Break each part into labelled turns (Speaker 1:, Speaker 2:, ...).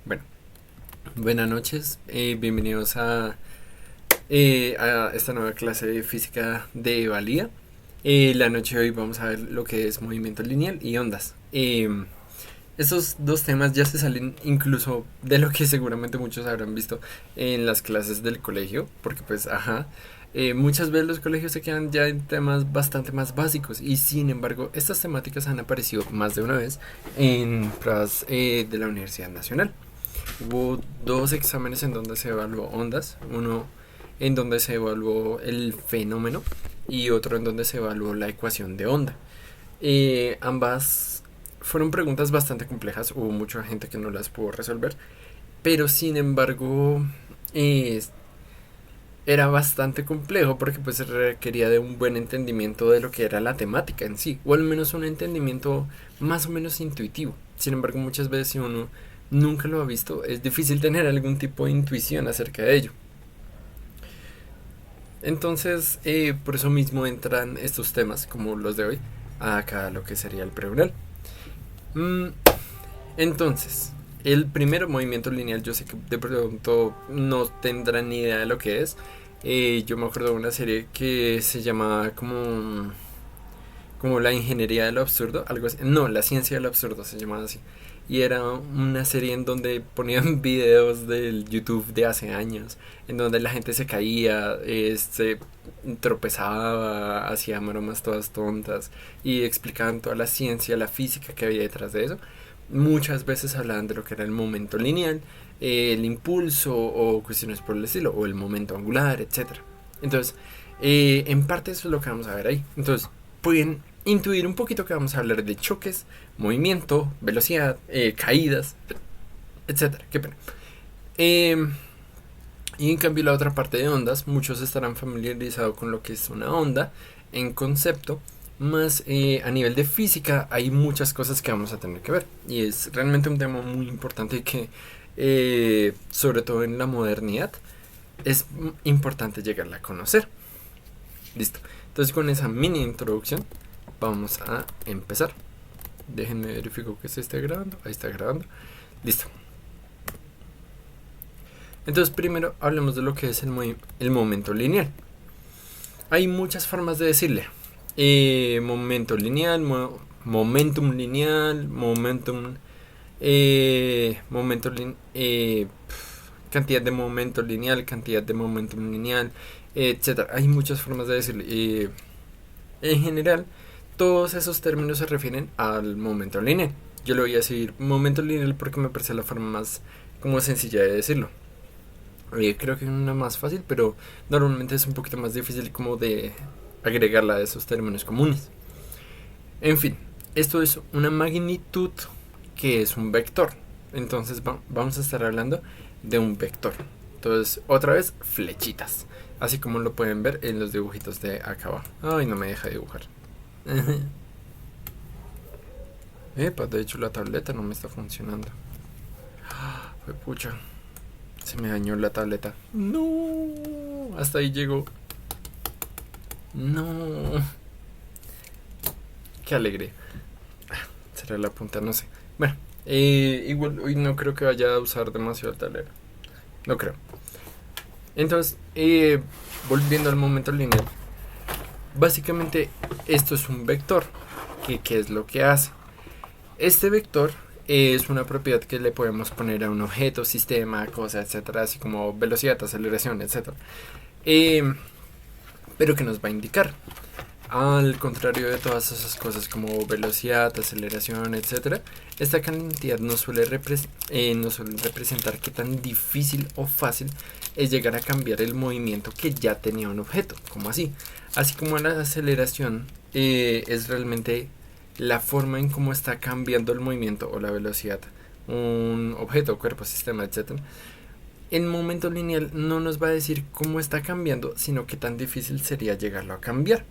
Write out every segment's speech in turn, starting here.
Speaker 1: Bueno, buenas noches, bienvenidos a esta nueva clase de física de valía. La noche de hoy vamos a ver lo que es movimiento lineal y ondas. Estos dos temas ya se salen incluso de lo que seguramente muchos habrán visto en las clases del colegio, porque pues, muchas veces los colegios se quedan ya en temas bastante más básicos y sin embargo estas temáticas han aparecido más de una vez en pruebas de la Universidad Nacional. Hubo dos exámenes en donde se evaluó ondas, uno en donde se evaluó el fenómeno y otro en donde se evaluó la ecuación de onda. Ambas fueron preguntas bastante complejas, hubo mucha gente que no las pudo resolver, pero sin embargo eh, era bastante complejo porque pues se requería de un buen entendimiento de lo que era la temática en sí, o al menos un entendimiento más o menos intuitivo. Sin embargo, muchas veces si uno nunca lo ha visto, es difícil tener algún tipo de intuición acerca de ello. Entonces, por eso mismo entran estos temas, como los de hoy, acá lo que sería el pregrado. Mm, entonces, el primer movimiento lineal, yo sé que de pronto no tendrán ni idea de lo que es. Yo me acuerdo de una serie que se llamaba como la ingeniería de lo absurdo, algo así. No, la ciencia de lo absurdo se llamaba así. Y era una serie en donde ponían videos del YouTube de hace años, en donde la gente se caía, se tropezaba, hacía maromas todas tontas y explicaban toda la ciencia, la física que había detrás de eso. Muchas veces hablaban de lo que era el momento lineal, el impulso o cuestiones por el estilo, o el momento angular, etcétera. Entonces, en parte eso es lo que vamos a ver ahí. Entonces, pueden intuir un poquito que vamos a hablar de choques, movimiento, velocidad, caídas, etcétera. Qué pena. Eh, y en cambio la otra parte de ondas, muchos estarán familiarizados con lo que es una onda en concepto, más a nivel de física hay muchas cosas que vamos a tener que ver. Y es realmente un tema muy importante que, sobre todo en la modernidad, es importante llegarla a conocer. Listo. Entonces con esa mini introducción vamos a empezar. Déjenme verificar que se esté grabando. Ahí está grabando. Listo. Entonces primero hablemos de lo que es el momento lineal. Hay muchas formas de decirle. Momento lineal, momentum lineal, momento cantidad de momento lineal, cantidad de momentum lineal, etcétera. Hay muchas formas de decirle. En general, todos esos términos se refieren al momento lineal. Yo le voy a decir momento lineal porque me parece la forma más como sencilla de decirlo. Creo que es una más fácil, pero normalmente es un poquito más difícil como de agregarla a esos términos comunes. En fin, esto es una magnitud que es un vector. Entonces vamos a estar hablando de un vector. Entonces, otra vez, flechitas. Así como lo pueden ver en los dibujitos de acá abajo. Ay, no me deja dibujar. Epa, de hecho la tableta no me está funcionando. Fue pucha. Se me dañó la tableta. No. Hasta ahí llegó. No. Qué alegre. Será la punta, no sé. Bueno, igual hoy no creo que vaya a usar demasiado el tablero. No creo. Entonces, volviendo al momento lineal. Básicamente esto es un vector. ¿Qué es lo que hace? Este vector es una propiedad que le podemos poner a un objeto, sistema, cosa, etcétera, así como velocidad, aceleración, etcétera. Pero que nos va a indicar. Al contrario de todas esas cosas como velocidad, aceleración, etcétera, esta cantidad no suele representar qué tan difícil o fácil es llegar a cambiar el movimiento que ya tenía un objeto, como así. Así como la aceleración es realmente la forma en cómo está cambiando el movimiento o la velocidad un objeto, cuerpo, sistema, etcétera. El momento lineal no nos va a decir cómo está cambiando, sino qué tan difícil sería llegarlo a cambiar.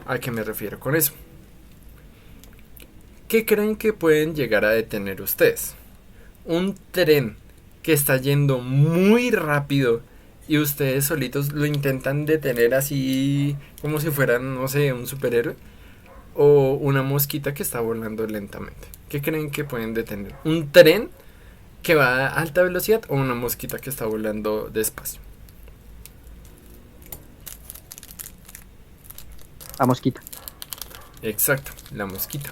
Speaker 1: ¿A qué me refiero con eso? ¿Qué creen que pueden llegar a detener ustedes? Un tren que está yendo muy rápido y ustedes solitos lo intentan detener así como si fueran, no sé, un superhéroe. O una mosquita que está volando lentamente. ¿Qué creen que pueden detener? Un tren que va a alta velocidad o una mosquita que está volando despacio?
Speaker 2: La mosquita.
Speaker 1: Exacto, la mosquita.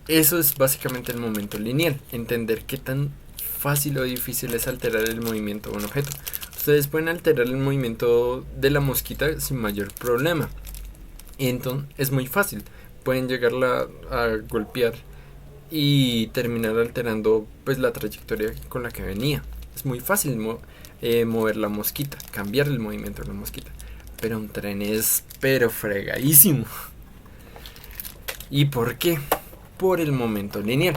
Speaker 1: Eso es básicamente el momento lineal, entender qué tan fácil o difícil es alterar el movimiento de un objeto. Ustedes pueden alterar el movimiento de la mosquita sin mayor problema. Entonces es muy fácil, pueden llegarla a golpear y terminar alterando pues la trayectoria con la que venía. Es muy fácil mover la mosquita, cambiar el movimiento de la mosquita. Pero un tren es pero fregadísimo. ¿Y por qué? Por el momento lineal.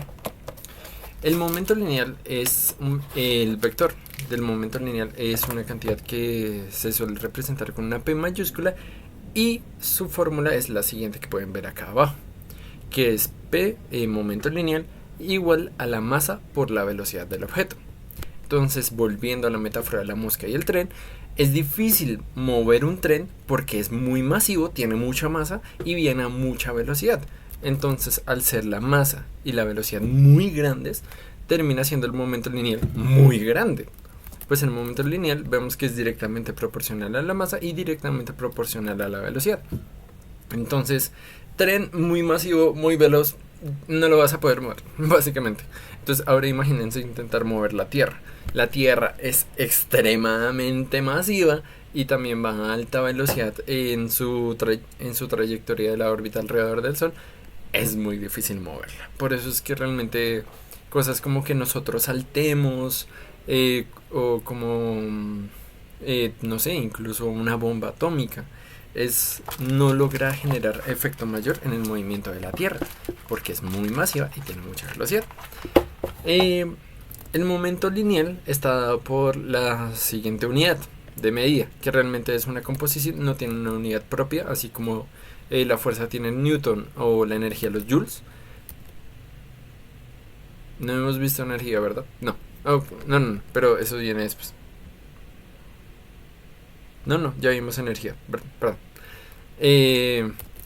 Speaker 1: El momento lineal es el vector del momento lineal es una cantidad que se suele representar con una P mayúscula y su fórmula es la siguiente que pueden ver acá abajo, que es P momento lineal igual a la masa por la velocidad del objeto. Entonces, volviendo a la metáfora de la mosca y el tren, es difícil mover un tren porque es muy masivo, tiene mucha masa y viene a mucha velocidad. Entonces, al ser la masa y la velocidad muy grandes, termina siendo el momento lineal muy grande. Pues el momento lineal vemos que es directamente proporcional a la masa y directamente proporcional a la velocidad. Entonces, tren muy masivo, muy veloz, no lo vas a poder mover, básicamente. Entonces, ahora imagínense intentar mover la Tierra. La Tierra es extremadamente masiva y también va a alta velocidad en su trayectoria de la órbita alrededor del Sol. Es muy difícil moverla. Por eso es que realmente cosas como que nosotros saltemos o como, no sé, incluso una bomba atómica, no logra generar efecto mayor en el movimiento de la Tierra, porque es muy masiva y tiene mucha velocidad. El momento lineal está dado por la siguiente unidad de medida, que realmente es una composición, no tiene una unidad propia, así como la fuerza tiene Newton o la energía los joules. No hemos visto energía, ¿verdad? No. Oh, no, pero eso viene después. No, ya vimos energía, perdón.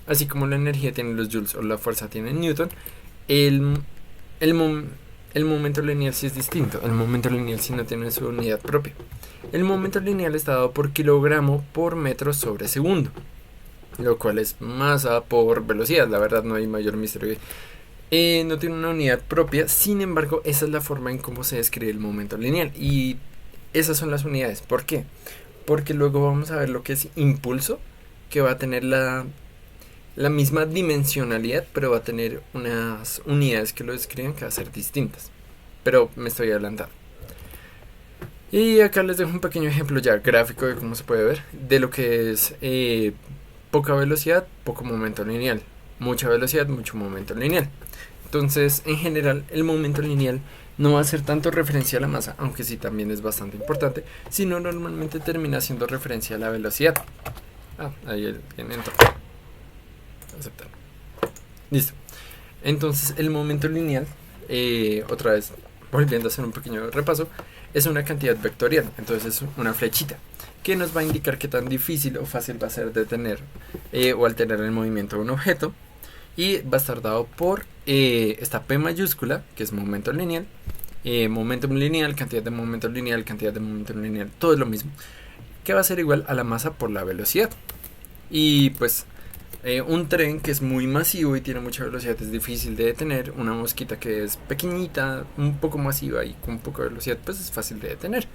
Speaker 1: Así como la energía tiene los joules o la fuerza tiene Newton, el, el, el momento lineal sí es distinto. El momento lineal sí no tiene su unidad propia. El momento lineal está dado por kilogramo por metro sobre segundo, lo cual es masa por velocidad. La verdad no hay mayor misterio. No tiene una unidad propia, sin embargo esa es la forma en cómo se describe el momento lineal y esas son las unidades. ¿Por qué? Porque luego vamos a ver lo que es impulso, que va a tener la misma dimensionalidad, pero va a tener unas unidades que lo describen que va a ser distintas, pero me estoy adelantando. Y acá les dejo un pequeño ejemplo ya gráfico de cómo se puede ver de lo que es poca velocidad, poco momento lineal, mucha velocidad, mucho momento lineal. Entonces, en general, el momento lineal no va a ser tanto referencia a la masa, aunque sí también es bastante importante, sino normalmente termina siendo referencia a la velocidad. Ahí alguien entró. Aceptar. Listo. Entonces, el momento lineal, otra vez, volviendo a hacer un pequeño repaso, es una cantidad vectorial, entonces es una flechita que nos va a indicar qué tan difícil o fácil va a ser detener o alterar el movimiento de un objeto. Y va a estar dado por esta P mayúscula, que es momento lineal, momentum lineal, cantidad de momento lineal, cantidad de momento lineal, todo es lo mismo, que va a ser igual a la masa por la velocidad. Y pues un tren que es muy masivo y tiene mucha velocidad es difícil de detener. Una mosquita que es pequeñita, un poco masiva y con poca velocidad, pues es fácil de detener.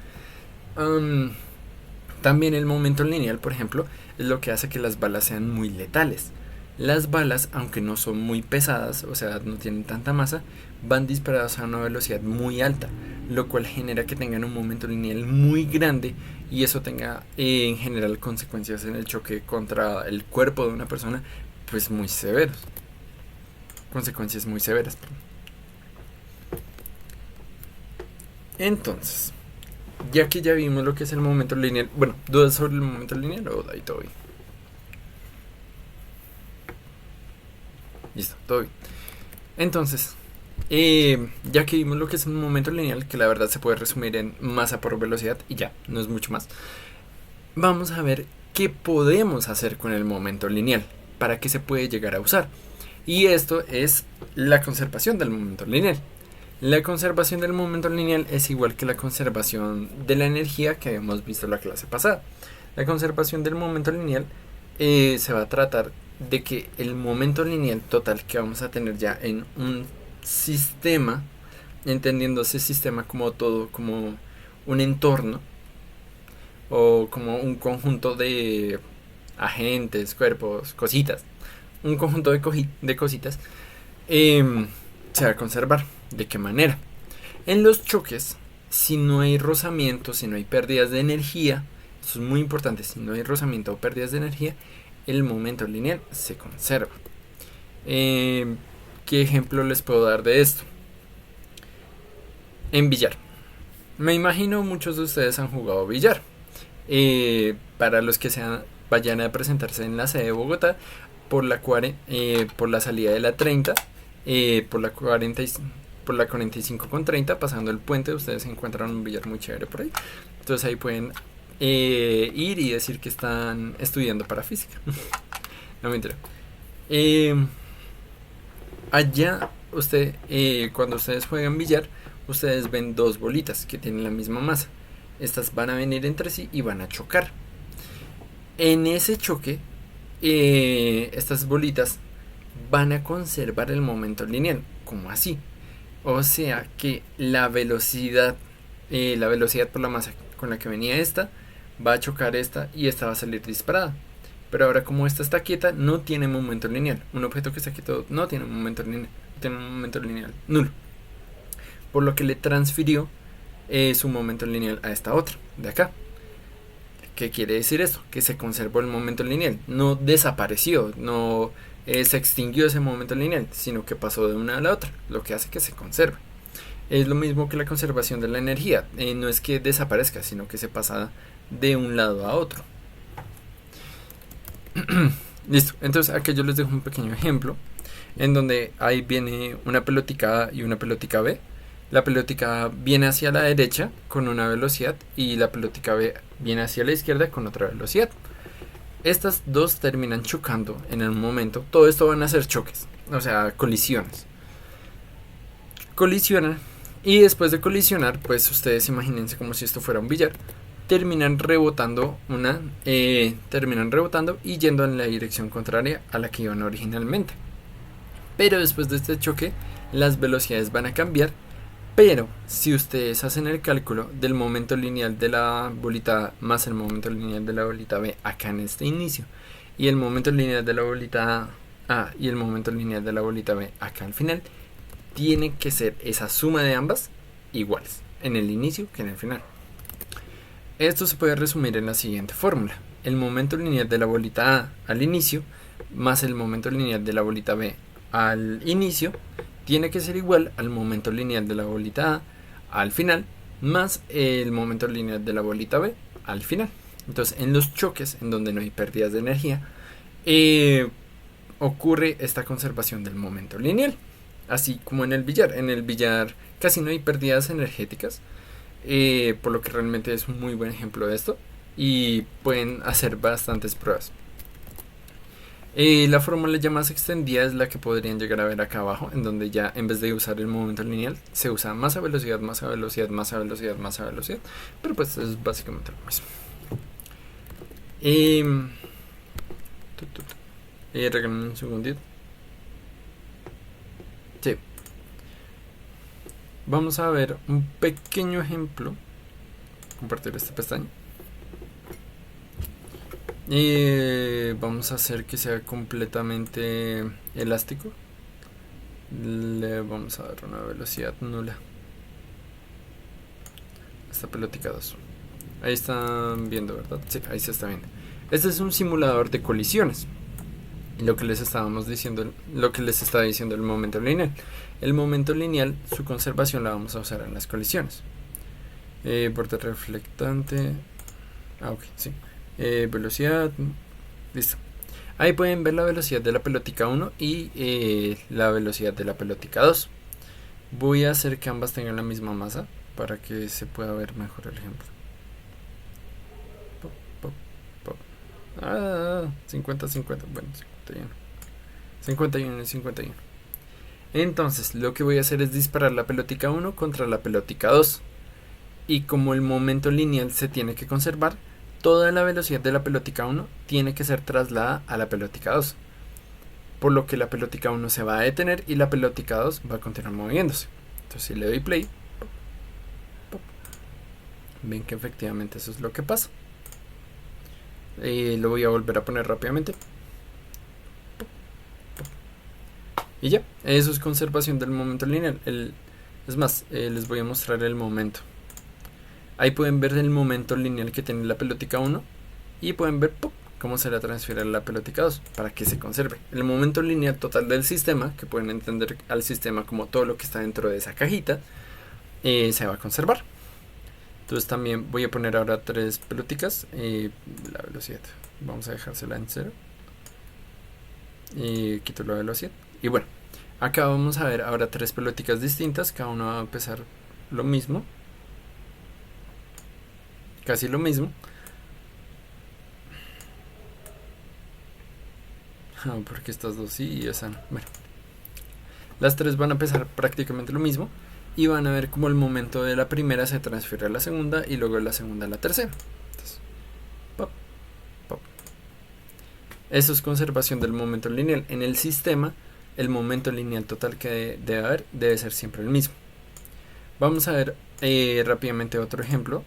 Speaker 1: También el momento lineal, por ejemplo, es lo que hace que las balas sean muy letales. Las balas, aunque no son muy pesadas, o sea, no tienen tanta masa, van disparadas a una velocidad muy alta, lo cual genera que tengan un momento lineal muy grande y eso tenga en general consecuencias en el choque contra el cuerpo de una persona, pues muy severos. Consecuencias muy severas. Entonces, ya que ya vimos lo que es el momento lineal, bueno, ¿dudas sobre el momento lineal o ahí todo bien? Listo, todo bien. Entonces, ya que vimos lo que es un momento lineal, que la verdad se puede resumir en masa por velocidad y ya, no es mucho más, vamos a ver qué podemos hacer con el momento lineal, para qué se puede llegar a usar. Y esto es la conservación del momento lineal. La conservación del momento lineal es igual que la conservación de la energía que habíamos visto en la clase pasada. La conservación del momento lineal se va a tratar de que el momento lineal total que vamos a tener ya en un sistema, entendiendo ese sistema como todo, como un entorno o como un conjunto de agentes, cuerpos, cositas, un conjunto de cositas, se va a conservar. ¿De qué manera? En los choques, si no hay rozamiento, si no hay pérdidas de energía, eso es muy importante, si no hay rozamiento o pérdidas de energía, el momento lineal se conserva. ¿Qué ejemplo les puedo dar de esto? En billar. Me imagino muchos de ustedes han jugado billar. Para los que vayan a presentarse en la sede de Bogotá, por la salida de la 30, por la 40 por la 45 con 30, pasando el puente, ustedes encuentran un billar muy chévere por ahí. Entonces ahí pueden ir y decir que están estudiando para física. No me entero. Allá, cuando ustedes juegan billar, ustedes ven dos bolitas que tienen la misma masa. Estas van a venir entre sí y van a chocar. En ese choque, estas bolitas van a conservar el momento lineal, como así. O sea que la velocidad por la masa con la que venía esta va a chocar esta y esta va a salir disparada. Pero ahora como esta está quieta, no tiene momento lineal. Un objeto que está quieto no tiene momento lineal, tiene un momento lineal nulo. Por lo que le transfirió su momento lineal a esta otra, de acá. ¿Qué quiere decir esto? Que se conservó el momento lineal. No desapareció, no se extinguió ese momento lineal, sino que pasó de una a la otra, lo que hace que se conserve. Es lo mismo que la conservación de la energía. No es que desaparezca, sino que se pasa de un lado a otro. Listo, entonces aquí yo les dejo un pequeño ejemplo en donde ahí viene una pelotica A y una pelotica B. La pelotica A viene hacia la derecha con una velocidad y la pelotica B viene hacia la izquierda con otra velocidad. Estas dos terminan chocando en el momento. Todo esto van a ser choques, o sea, colisiones. Colisionan y después de colisionar, pues ustedes imagínense como si esto fuera un billar. Terminan rebotando y yendo en la dirección contraria a la que iban originalmente. Pero después de este choque, las velocidades van a cambiar. Pero si ustedes hacen el cálculo del momento lineal de la bolita A más el momento lineal de la bolita B acá en este inicio, y el momento lineal de la bolita A y el momento lineal de la bolita B acá al final, tiene que ser esa suma de ambas iguales en el inicio que en el final. Esto se puede resumir en la siguiente fórmula: el momento lineal de la bolita A al inicio más el momento lineal de la bolita B al inicio tiene que ser igual al momento lineal de la bolita A al final más el momento lineal de la bolita B al final. Entonces en los choques en donde no hay pérdidas de energía ocurre esta conservación del momento lineal, así como en el billar. En el billar casi no hay pérdidas energéticas, por lo que realmente es un muy buen ejemplo de esto y pueden hacer bastantes pruebas. La fórmula ya más extendida es la que podrían llegar a ver acá abajo, en donde ya en vez de usar el momento lineal se usa masa, velocidad, masa, velocidad, masa, velocidad, masa, velocidad, pero pues es básicamente lo mismo. Regálame un segundito. Sí. Vamos a ver un pequeño ejemplo. Compartir esta pestaña. Vamos a hacer que sea completamente elástico. Le vamos a dar una velocidad nula. Esta pelotica 2. Ahí están viendo, ¿verdad? Sí, ahí se está viendo. Este es un simulador de colisiones. Lo que les estaba diciendo el momento lineal. El momento lineal, su conservación la vamos a usar en las colisiones. Borde reflectante. Ok, sí. Velocidad. Listo. Ahí pueden ver la velocidad de la pelotica 1 y la velocidad de la pelotica 2. Voy a hacer que ambas tengan la misma masa para que se pueda ver mejor el ejemplo. 50-50. Bueno, 51. 51 y 51. Entonces lo que voy a hacer es disparar la pelotica 1 contra la pelotica 2. Y como el momento lineal se tiene que conservar, toda la velocidad de la pelotica 1 tiene que ser trasladada a la pelotica 2. Por lo que la pelotica 1 se va a detener y la pelotica 2 va a continuar moviéndose. Entonces si le doy play, ven que efectivamente eso es lo que pasa. Lo voy a volver a poner rápidamente. Y ya, eso es conservación del momento lineal. Es más, les voy a mostrar el momento. Ahí pueden ver el momento lineal que tiene la pelotica 1 y pueden ver cómo se la transfiere a la pelotica 2 para que se conserve. El momento lineal total del sistema, que pueden entender al sistema como todo lo que está dentro de esa cajita, se va a conservar. Entonces también voy a poner ahora 3 peloticas. La velocidad, vamos a dejársela en 0. Y quito la velocidad. Y bueno, acá vamos a ver ahora 3 peloticas distintas. Cada una va a pesar lo mismo. Casi lo mismo. Porque estas dos sí y esa no. Bueno, las 3 van a pesar prácticamente lo mismo. Y van a ver como el momento de la primera se transfiere a la segunda y luego de la segunda a la tercera. Entonces, pop, pop. Eso es conservación del momento lineal. En el sistema, el momento lineal total que debe haber debe ser siempre el mismo. Vamos a ver rápidamente otro ejemplo.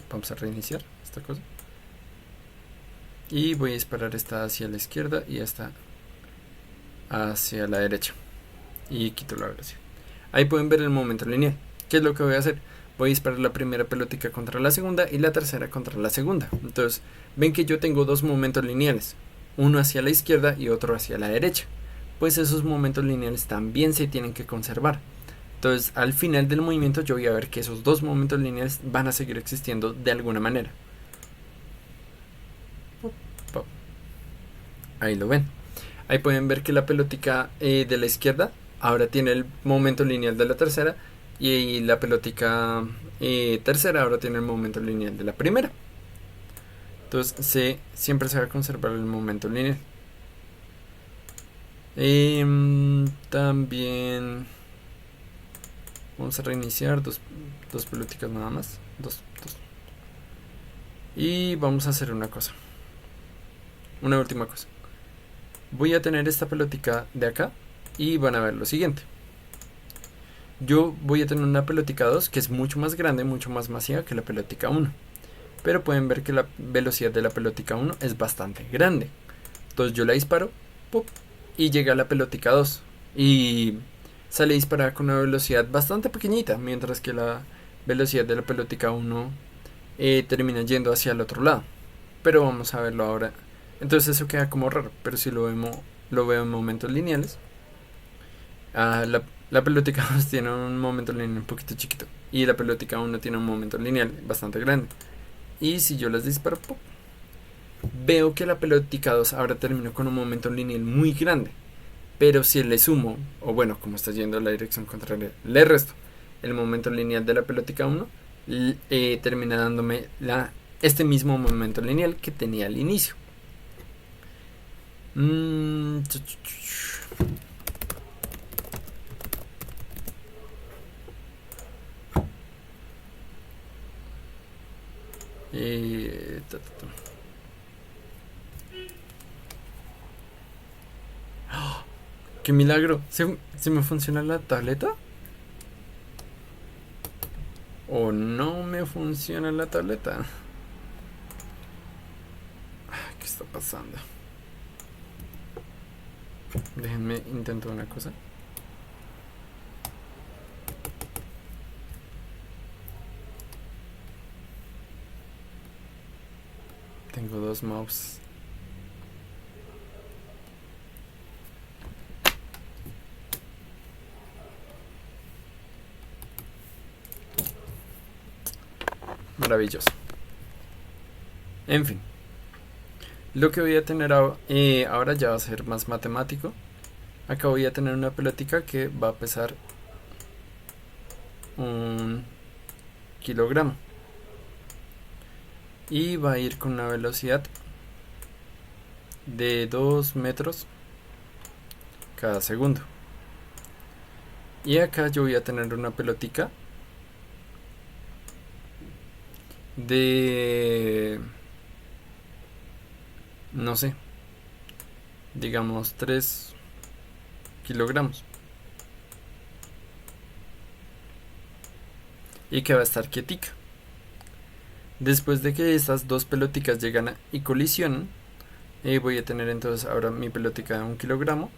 Speaker 1: Vamos a reiniciar esta cosa. Y voy a disparar esta hacia la izquierda y esta hacia la derecha. Y quito la velocidad. Ahí pueden ver el momento lineal. ¿Qué es lo que voy a hacer? Voy a disparar la primera pelotica contra la segunda y la tercera contra la segunda. Entonces, ven que yo tengo 2 momentos lineales. Uno hacia la izquierda y otro hacia la derecha. Pues esos momentos lineales también se tienen que conservar. Entonces, al final del movimiento yo voy a ver que esos 2 momentos lineales van a seguir existiendo de alguna manera. Ahí lo ven. Ahí pueden ver que la pelotica de la izquierda ahora tiene el momento lineal de la tercera y la pelotica tercera ahora tiene el momento lineal de la primera. Entonces siempre se va a conservar el momento lineal. También vamos a reiniciar dos peloticas nada más. Dos. Y vamos a hacer una cosa. Una última cosa. Voy a tener esta pelotica de acá y van a ver lo siguiente. Yo voy a tener una pelotica 2 que es mucho más grande, mucho más masiva que la pelotica 1. Pero pueden ver que la velocidad de la pelotica 1 es bastante grande. Entonces yo la disparo ¡pop! Y llega a la pelotica 2 y sale disparada con una velocidad bastante pequeñita, mientras que la velocidad de la pelotica 1 termina yendo hacia el otro lado. Pero vamos a verlo ahora. Entonces eso queda como raro, pero si lo veo en momentos lineales. La pelotica 2 tiene un momento lineal un poquito chiquito y la pelotica 1 tiene un momento lineal bastante grande. Y si yo las disparo, ¡pum!, veo que la pelotica 2 ahora terminó con un momento lineal muy grande. Pero si le sumo, o bueno, como está yendo en la dirección contraria, le resto el momento lineal de la pelotica 1, termina dándome este mismo momento lineal que tenía al inicio. ¡Oh! ¡Qué milagro! ¿Se me funciona la tableta? ¿O no me funciona la tableta? ¿Qué está pasando? Déjenme intentar una cosa. Tengo 2 mouse. Maravilloso. En fin. Lo que voy a tener ahora ya va a ser más matemático. Acá voy a tener una pelotica que va a pesar 1 kilogramo. Y va a ir con una velocidad de 2 metros cada segundo. Y acá yo voy a tener una pelotica de, no sé, digamos 3 kilogramos. Y que va a estar quietica. Después de que estas dos peloticas llegan y colisionan, voy a tener entonces ahora mi pelotica de 1 kilogramo.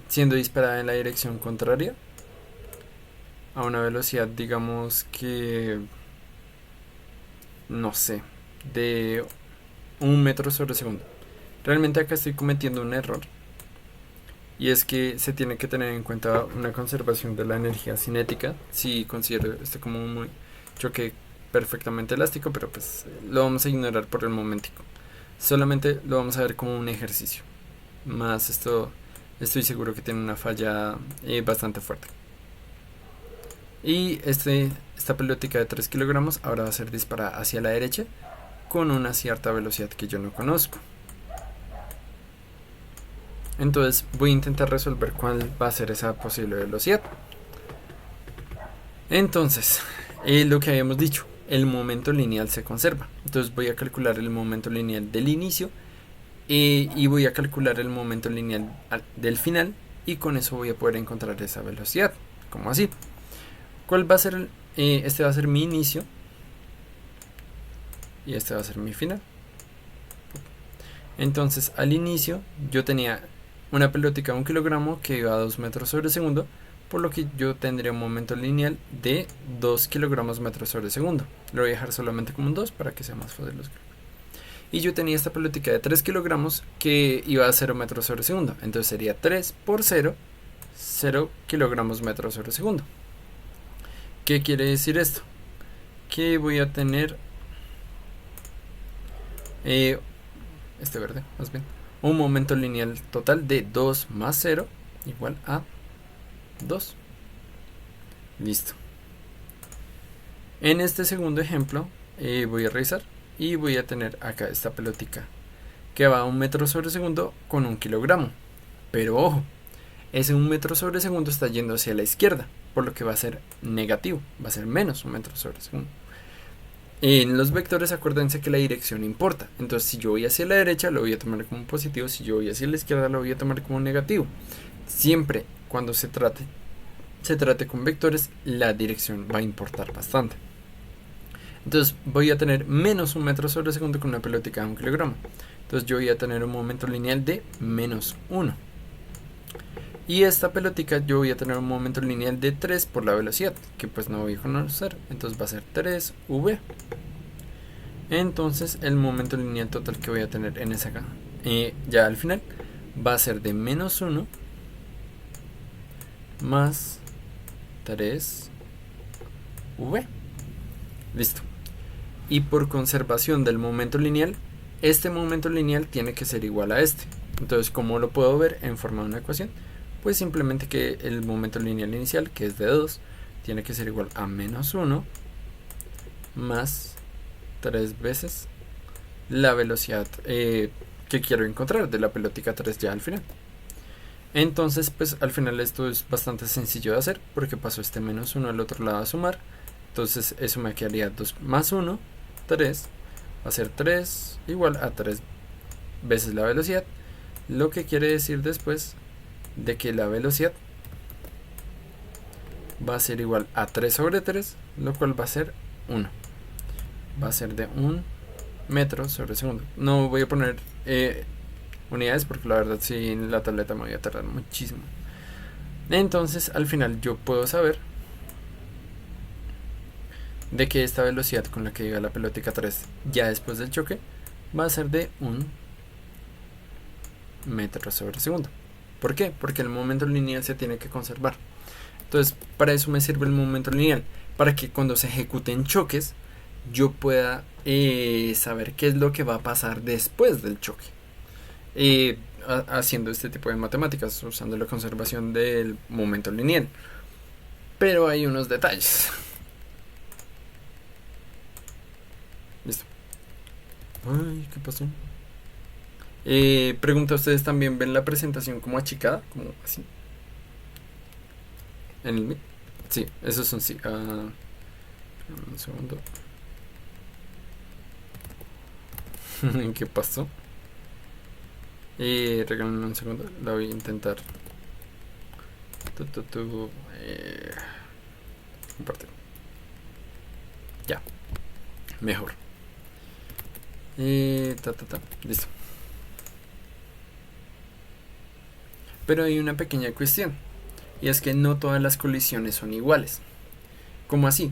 Speaker 1: Siendo disparada en la dirección contraria a una velocidad, digamos que, no sé, de 1 metro sobre segundo. Realmente acá estoy cometiendo un error, y es que se tiene que tener en cuenta una conservación de la energía cinética. Si considero esto como un choque perfectamente elástico, pero pues lo vamos a ignorar por el momentico. Solamente lo vamos a ver como un ejercicio. Más esto, estoy seguro que tiene una falla bastante fuerte. Y esta pelótica de 3 kilogramos ahora va a ser disparada hacia la derecha con una cierta velocidad que yo no conozco. Entonces voy a intentar resolver cuál va a ser esa posible velocidad. Entonces, lo que habíamos dicho, el momento lineal se conserva. Entonces voy a calcular el momento lineal del inicio y voy a calcular el momento lineal del final, y con eso voy a poder encontrar esa velocidad. Como así. ¿Cuál va a ser? Este va a ser mi inicio y este va a ser mi final. Entonces al inicio yo tenía una pelótica de 1 kilogramo que iba a 2 metros sobre segundo, por lo que yo tendría un momento lineal de 2 kilogramos metros sobre segundo. Lo voy a dejar solamente como un 2 para que sea más fácil los cálculos. Y yo tenía esta pelótica de 3 kilogramos que iba a 0 metros sobre segundo. Entonces sería 3 por 0, 0 kilogramos metros sobre segundo. ¿Qué quiere decir esto? Que voy a tener este verde, más bien, un momento lineal total de 2 más 0 igual a 2. Listo. En este segundo ejemplo voy a revisar y voy a tener acá esta pelotica que va a 1 metro sobre segundo con 1 kilogramo. Pero ojo, ese 1 metro sobre segundo está yendo hacia la izquierda, por lo que va a ser negativo, va a ser menos 1 metro sobre segundo. En los vectores acuérdense que la dirección importa. Entonces si yo voy hacia la derecha lo voy a tomar como positivo, si yo voy hacia la izquierda lo voy a tomar como negativo. Siempre cuando se trate con vectores, la dirección va a importar bastante. Entonces voy a tener menos 1 metro sobre segundo con una pelótica de 1 kilogramo. Entonces yo voy a tener un momento lineal de menos 1. Y esta pelótica yo voy a tener un momento lineal de 3 por la velocidad, que pues no voy a conocer. Entonces va a ser 3v. Entonces el momento lineal total que voy a tener en esa ya al final va a ser de menos 1 más 3v. Listo. Y por conservación del momento lineal, este momento lineal tiene que ser igual a este. Entonces, ¿cómo lo puedo ver en forma de una ecuación? Pues simplemente que el momento lineal inicial, que es de 2, tiene que ser igual a menos 1 más 3 veces la velocidad que quiero encontrar de la pelótica 3 ya al final. Entonces pues al final esto es bastante sencillo de hacer, porque paso este menos 1 al otro lado a sumar. Entonces eso me quedaría 2 más 1, 3, va a ser 3 igual a 3 veces la velocidad, lo que quiere decir después de que la velocidad va a ser igual a 3 sobre 3, lo cual va a ser 1. Va a ser de 1 metro sobre segundo. No voy a poner unidades porque la verdad si en la tableta me voy a tardar muchísimo. Entonces al final yo puedo saber de que esta velocidad con la que llega la pelótica 3 ya después del choque va a ser de 1 metro sobre segundo. ¿Por qué? Porque el momento lineal se tiene que conservar. Entonces para eso me sirve el momento lineal, para que cuando se ejecuten choques yo pueda saber qué es lo que va a pasar después del choque, haciendo este tipo de matemáticas, usando la conservación del momento lineal. Pero hay unos detalles. Listo. Ay, ¿qué pasó? Pregunta, ¿ustedes también ven la presentación como achicada? Como así. En el sí, eso es un sí. Un segundo. ¿Qué pasó? Regálenme un segundo. La voy a intentar. Compartir. Ya, mejor. Listo. Pero hay una pequeña cuestión. Y es que no todas las colisiones son iguales. ¿Cómo así?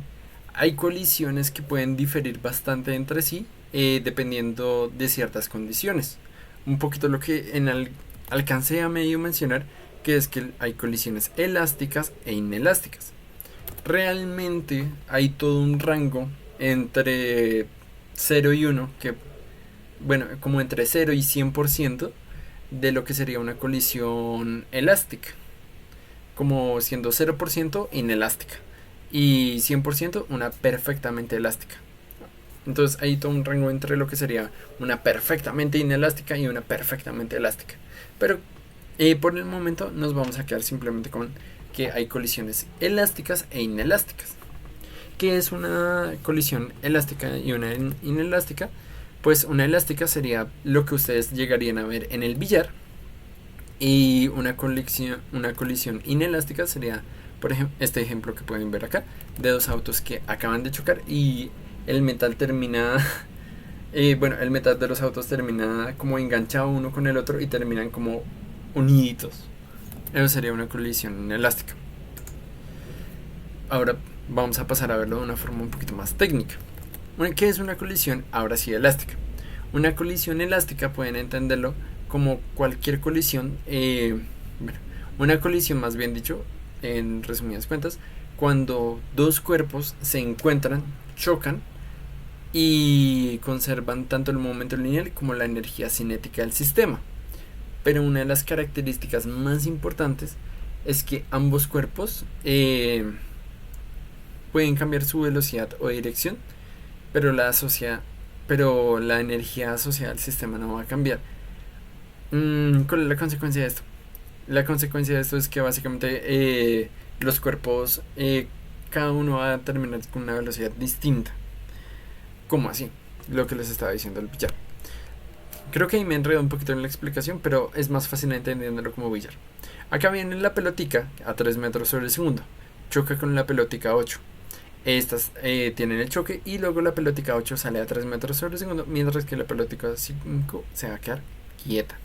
Speaker 1: Hay colisiones que pueden diferir bastante entre sí dependiendo de ciertas condiciones. Un poquito lo que alcancé a medio mencionar, que es que hay colisiones elásticas e inelásticas. Realmente hay todo un rango entre 0 y 1, que bueno, como entre 0 y 100% de lo que sería una colisión elástica, como siendo 0% inelástica y 100% una perfectamente elástica. Entonces hay todo un rango entre lo que sería una perfectamente inelástica y una perfectamente elástica. Pero por el momento nos vamos a quedar simplemente con que hay colisiones elásticas e inelásticas. ¿Qué es una colisión elástica y una inelástica? Pues una elástica sería lo que ustedes llegarían a ver en el billar. Y una colisión inelástica sería, por ejemplo, este ejemplo que pueden ver acá, de dos autos que acaban de chocar y el metal termina, bueno, el metal de los autos termina como enganchado uno con el otro y terminan como uniditos. Eso sería una colisión inelástica. Ahora vamos a pasar a verlo de una forma un poquito más técnica. ¿Qué es una colisión? Ahora sí, elástica. Una colisión elástica pueden entenderlo como cualquier colisión, bueno, una colisión más bien dicho, en resumidas cuentas, cuando dos cuerpos se encuentran, chocan y conservan tanto el momento lineal como la energía cinética del sistema. Pero una de las características más importantes es que ambos cuerpos pueden cambiar su velocidad o dirección, pero la energía asociada al sistema no va a cambiar. ¿Cuál es la consecuencia de esto? La consecuencia de esto es que básicamente los cuerpos, cada uno va a terminar con una velocidad distinta. ¿Cómo así? Lo que les estaba diciendo el billar. Creo que ahí me enredo un poquito en la explicación, pero es más fácil entendiéndolo como billar. Acá viene la pelotica a 3 metros sobre el segundo. Choca con la pelotica 8. Estas tienen el choque y luego la pelotica 8 sale a 3 metros sobre el segundo, mientras que la pelotica 5 se va a quedar quieta.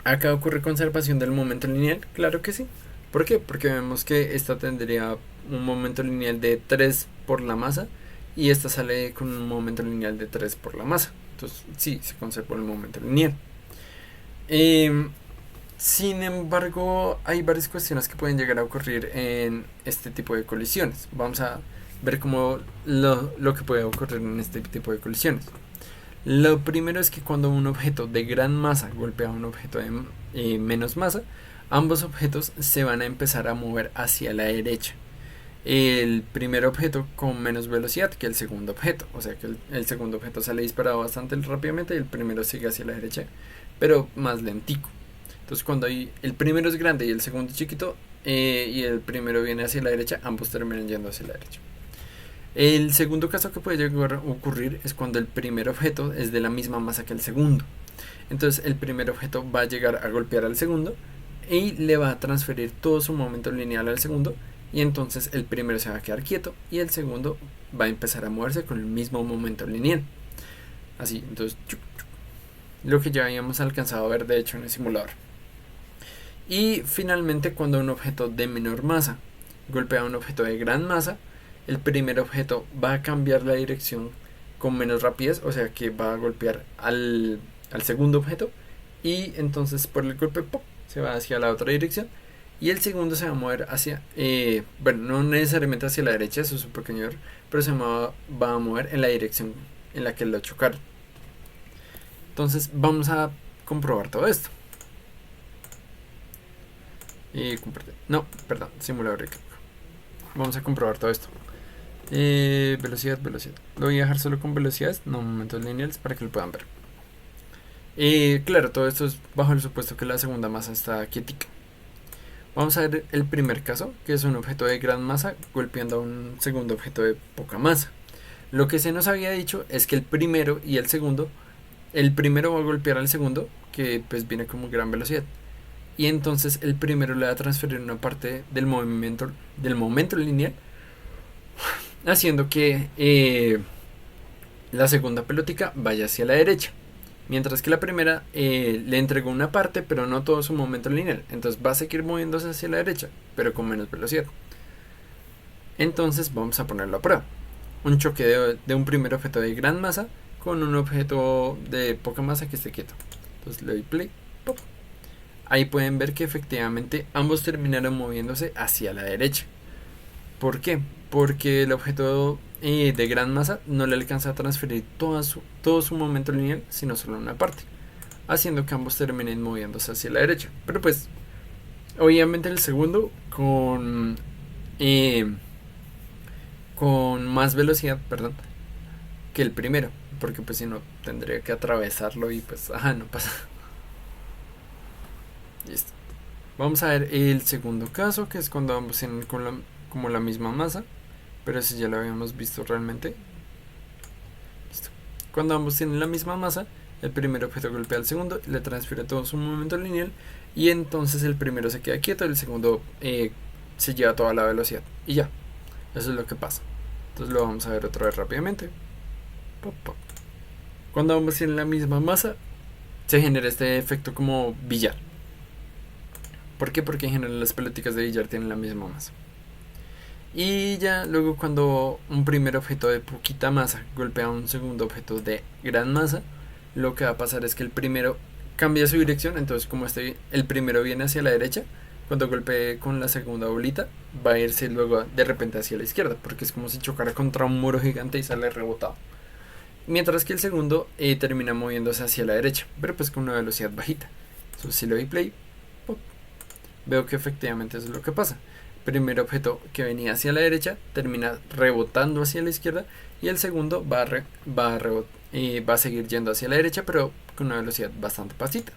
Speaker 1: Acá ocurre conservación del momento lineal, claro que sí. ¿Por qué? Porque vemos que esta tendría un momento lineal de 3 por la masa y esta sale con un momento lineal de 3 por la masa. Entonces sí, se conserva el momento lineal. Sin embargo, hay varias cuestiones que pueden llegar a ocurrir en este tipo de colisiones. Vamos a ver cómo lo que puede ocurrir en este tipo de colisiones. Lo primero es que cuando un objeto de gran masa golpea a un objeto de menos masa, ambos objetos se van a empezar a mover hacia la derecha. El primer objeto con menos velocidad que el segundo objeto, o sea que el segundo objeto sale disparado bastante rápidamente y el primero sigue hacia la derecha, pero más lentico. Entonces cuando el primero es grande y el segundo es chiquito y el primero viene hacia la derecha, ambos terminan yendo hacia la derecha. El segundo caso que puede llegar a ocurrir es cuando el primer objeto es de la misma masa que el segundo. Entonces el primer objeto va a llegar a golpear al segundo y le va a transferir todo su momento lineal al segundo, y entonces el primero se va a quedar quieto y el segundo va a empezar a moverse con el mismo momento lineal. Así, entonces lo que ya habíamos alcanzado a ver de hecho en el simulador. Y finalmente, cuando un objeto de menor masa golpea a un objeto de gran masa, el primer objeto va a cambiar la dirección con menos rapidez, o sea que va a golpear al segundo objeto y entonces por el golpe ¡pop!, se va hacia la otra dirección y el segundo se va a mover hacia, bueno, no necesariamente hacia la derecha, eso es un pequeño error, pero se va a mover en la dirección en la que lo chocaron. Entonces vamos a comprobar todo esto. Y compartir. No, perdón, simulador. Vamos a comprobar todo esto. Velocidad, velocidad. Lo voy a dejar solo con velocidades, no momentos lineales, para que lo puedan ver. Claro, todo esto es bajo el supuesto que la segunda masa está quietica. Vamos a ver el primer caso, que es un objeto de gran masa golpeando a un segundo objeto de poca masa. Lo que se nos había dicho es que el primero y el primero va a golpear al segundo, que pues viene como gran velocidad. Y entonces el primero le va a transferir una parte del momento lineal, haciendo que la segunda pelotica vaya hacia la derecha. Mientras que la primera le entregó una parte, pero no todo su momento lineal. Entonces va a seguir moviéndose hacia la derecha, pero con menos velocidad. Entonces vamos a ponerlo a prueba. Un choque de un primer objeto de gran masa con un objeto de poca masa que esté quieto. Entonces le doy play. Pop. Ahí pueden ver que efectivamente ambos terminaron moviéndose hacia la derecha. ¿Por qué? Porque el objeto de gran masa no le alcanza a transferir todo su momento lineal, sino solo una parte, haciendo que ambos terminen moviéndose hacia la derecha. Pero pues, obviamente el segundo con más velocidad, perdón, que el primero, porque pues si no tendría que atravesarlo y pues, no pasa. Listo. Vamos a ver el segundo caso, que es cuando ambos tienen como la misma masa, pero ese ya lo habíamos visto realmente. Listo. Cuando ambos tienen la misma masa, el primer objeto golpea al segundo, le transfiere todo su momento lineal y entonces el primero se queda quieto y el segundo se lleva toda la velocidad. Y ya, eso es lo que pasa. Entonces lo vamos a ver otra vez rápidamente. Pop, pop. Cuando ambos tienen la misma masa, se genera este efecto como billar. ¿Por qué? Porque en general las pelotitas de billar tienen la misma masa. Y ya luego cuando un primer objeto de poquita masa golpea a un segundo objeto de gran masa, lo que va a pasar es que el primero cambia su dirección. Entonces como el primero viene hacia la derecha, cuando golpee con la segunda bolita va a irse luego de repente hacia la izquierda, porque es como si chocara contra un muro gigante y sale rebotado. Mientras que el segundo termina moviéndose hacia la derecha, pero pues con una velocidad bajita. Entonces si le doy play, pop, veo que efectivamente eso es lo que pasa. Primer objeto que venía hacia la derecha termina rebotando hacia la izquierda y el segundo va a seguir yendo hacia la derecha, pero con una velocidad bastante pasita.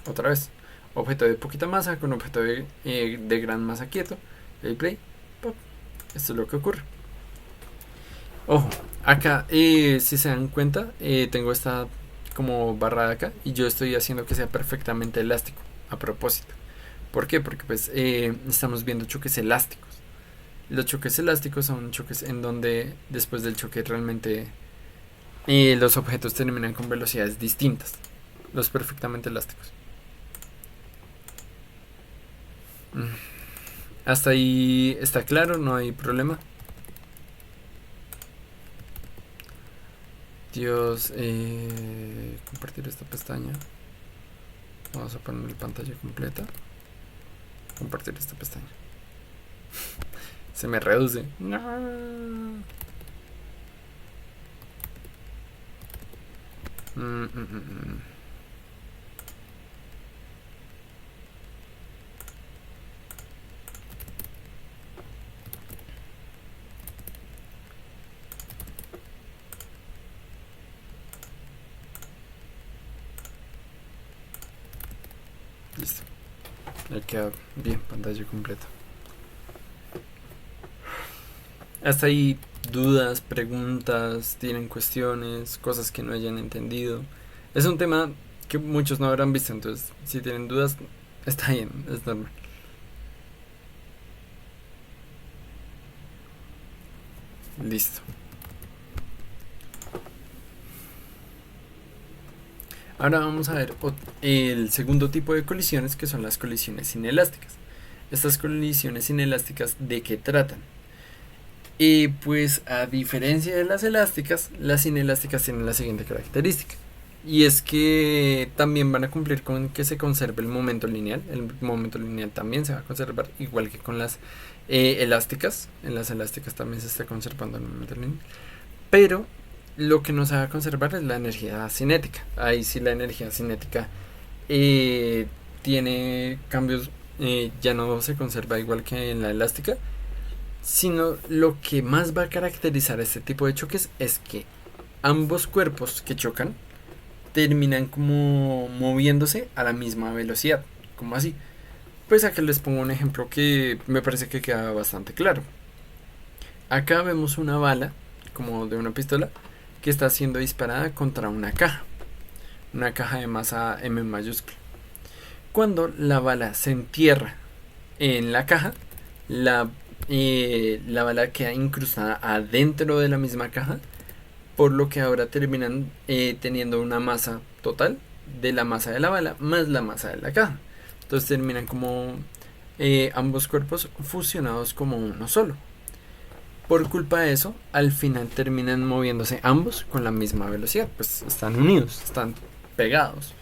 Speaker 1: Otra vez, objeto de poquita masa con objeto de gran masa quieto. El play, pop. Esto es lo que ocurre. Ojo, acá si se dan cuenta, tengo esta como barra de acá y yo estoy haciendo que sea perfectamente elástico a propósito. ¿Por qué? Porque pues estamos viendo choques elásticos. Los choques elásticos son choques en donde después del choque realmente los objetos terminan con velocidades distintas. Los perfectamente elásticos. Hasta ahí está claro, no hay problema. Dios, compartir esta pestaña. Vamos a poner la pantalla completa. Compartir esta pestaña. Se me reduce. No. Listo. Ahí queda bien, pantalla completa. Hasta ahí, dudas, preguntas, tienen cuestiones, cosas que no hayan entendido. Es un tema que muchos no habrán visto, entonces si tienen dudas, está bien, es normal. Listo. Ahora vamos a ver el segundo tipo de colisiones, que son las colisiones inelásticas. Estas colisiones inelásticas, ¿de qué tratan? Pues a diferencia de las inelásticas tienen la siguiente característica. Y es que también van a cumplir con que se conserve el momento lineal. El momento lineal también se va a conservar, igual que con las elásticas. En las elásticas también se está conservando el momento lineal. Pero lo que no se va a conservar es la energía cinética. Ahí sí la energía cinética tiene cambios, ya no se conserva igual que en la elástica, sino lo que más va a caracterizar este tipo de choques es que ambos cuerpos que chocan terminan como moviéndose a la misma velocidad. ¿Cómo así? Pues acá les pongo un ejemplo que me parece que queda bastante claro. Acá vemos una bala, como de una pistola, que está siendo disparada contra una caja de masa M mayúscula. Cuando la bala se entierra en la caja, la bala queda incrustada adentro de la misma caja, por lo que ahora terminan teniendo una masa total de la masa de la bala más la masa de la caja. Entonces terminan como ambos cuerpos fusionados como uno solo. Por culpa de eso, al final terminan moviéndose ambos con la misma velocidad, pues están unidos, están pegados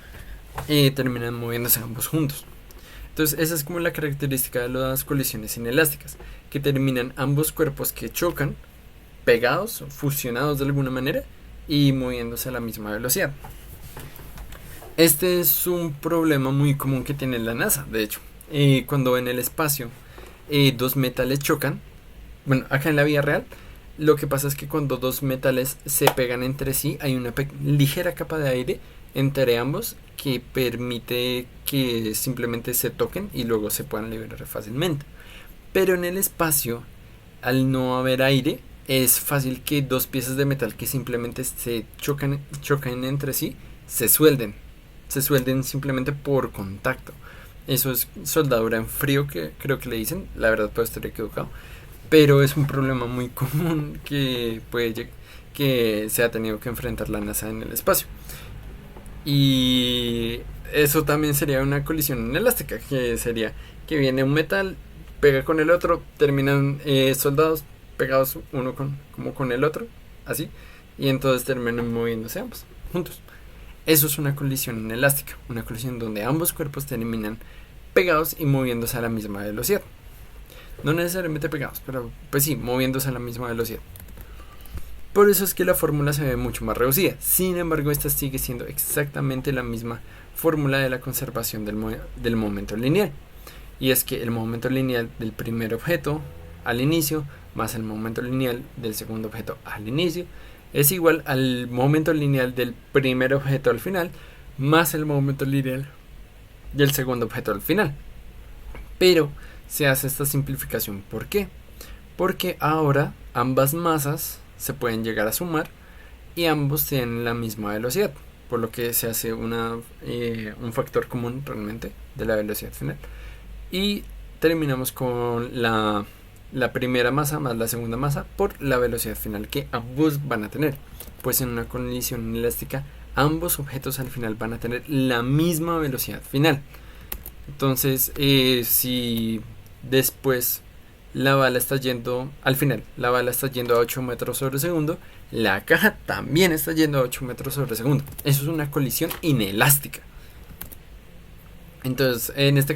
Speaker 1: y terminan moviéndose ambos juntos. Entonces esa es como la característica de las colisiones inelásticas, que terminan ambos cuerpos que chocan pegados, fusionados de alguna manera y moviéndose a la misma velocidad. Este es un problema muy común que tiene la NASA, de hecho. Cuando en el espacio dos metales chocan, bueno, acá en la vida real, lo que pasa es que cuando dos metales se pegan entre sí, hay una ligera capa de aire entre ambos que permite que simplemente se toquen y luego se puedan liberar fácilmente. Pero en el espacio, al no haber aire, es fácil que dos piezas de metal que simplemente se chocan entre sí, se suelden simplemente por contacto. Eso es soldadura en frío, que creo que le dicen, la verdad puedo estar equivocado, pero es un problema muy común que se ha tenido que enfrentar la NASA en el espacio. Y eso también sería una colisión inelástica, que sería que viene un metal, pega con el otro, terminan soldados pegados uno como con el otro, así, y entonces terminan moviéndose ambos juntos. Eso es una colisión inelástica, una colisión donde ambos cuerpos terminan pegados y moviéndose a la misma velocidad. No necesariamente pegados, pero pues sí, moviéndose a la misma velocidad. Por eso es que la fórmula se ve mucho más reducida. Sin embargo, esta sigue siendo exactamente la misma fórmula de la conservación del momento lineal. Y es que el momento lineal del primer objeto al inicio más el momento lineal del segundo objeto al inicio es igual al momento lineal del primer objeto al final más el momento lineal del segundo objeto al final. Pero se hace esta simplificación. ¿Por qué? Porque ahora ambas masas se pueden llegar a sumar y ambos tienen la misma velocidad, por lo que se hace un factor común realmente de la velocidad final. Y terminamos con la primera masa más la segunda masa por la velocidad final que ambos van a tener. Pues en una colisión inelástica ambos objetos al final van a tener la misma velocidad final. Entonces si después la bala está yendo, al final, la bala está yendo a 8 metros sobre segundo, la caja también está yendo a 8 metros sobre segundo. Eso es una colisión inelástica. Entonces, en este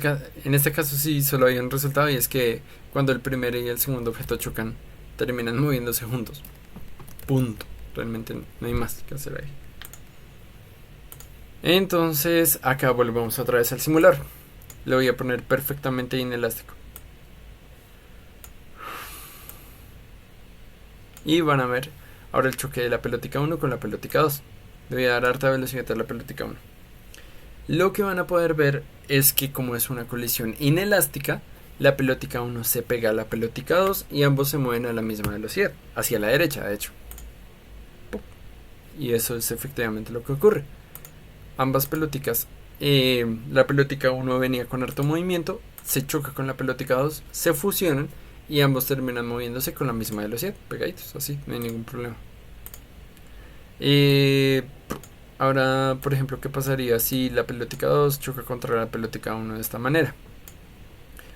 Speaker 1: caso sí solo hay un resultado, y es que cuando el primer y el segundo objeto chocan, terminan moviéndose juntos. Punto. Realmente no hay más que hacer ahí. Entonces, acá volvemos otra vez al simulador. Lo voy a poner perfectamente inelástico. Y van a ver ahora el choque de la pelótica 1 con la pelótica 2. Le voy a dar harta velocidad a la pelótica 1. Lo que van a poder ver es que, como es una colisión inelástica, la pelótica 1 se pega a la pelótica 2 y ambos se mueven a la misma velocidad, hacia la derecha de hecho. Y eso es efectivamente lo que ocurre. Ambas pelóticas, la pelótica 1 venía con harto movimiento, se choca con la pelótica 2, se fusionan y ambos terminan moviéndose con la misma velocidad, pegaditos, así, no hay ningún problema. Ahora, por ejemplo, ¿qué pasaría si la pelótica 2 choca contra la pelótica 1 de esta manera?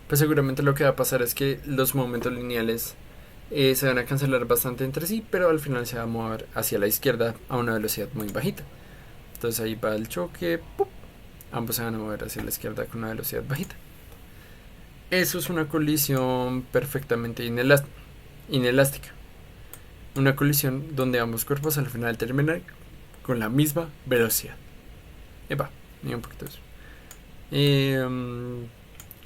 Speaker 1: Pues seguramente lo que va a pasar es que los momentos lineales se van a cancelar bastante entre sí, pero al final se va a mover hacia la izquierda a una velocidad muy bajita. Entonces ahí va el choque, ¡pum! Ambos se van a mover hacia la izquierda con una velocidad bajita. Eso es una colisión perfectamente inelástica. Una colisión donde ambos cuerpos al final terminan con la misma velocidad. Epa, mira un poquito eso.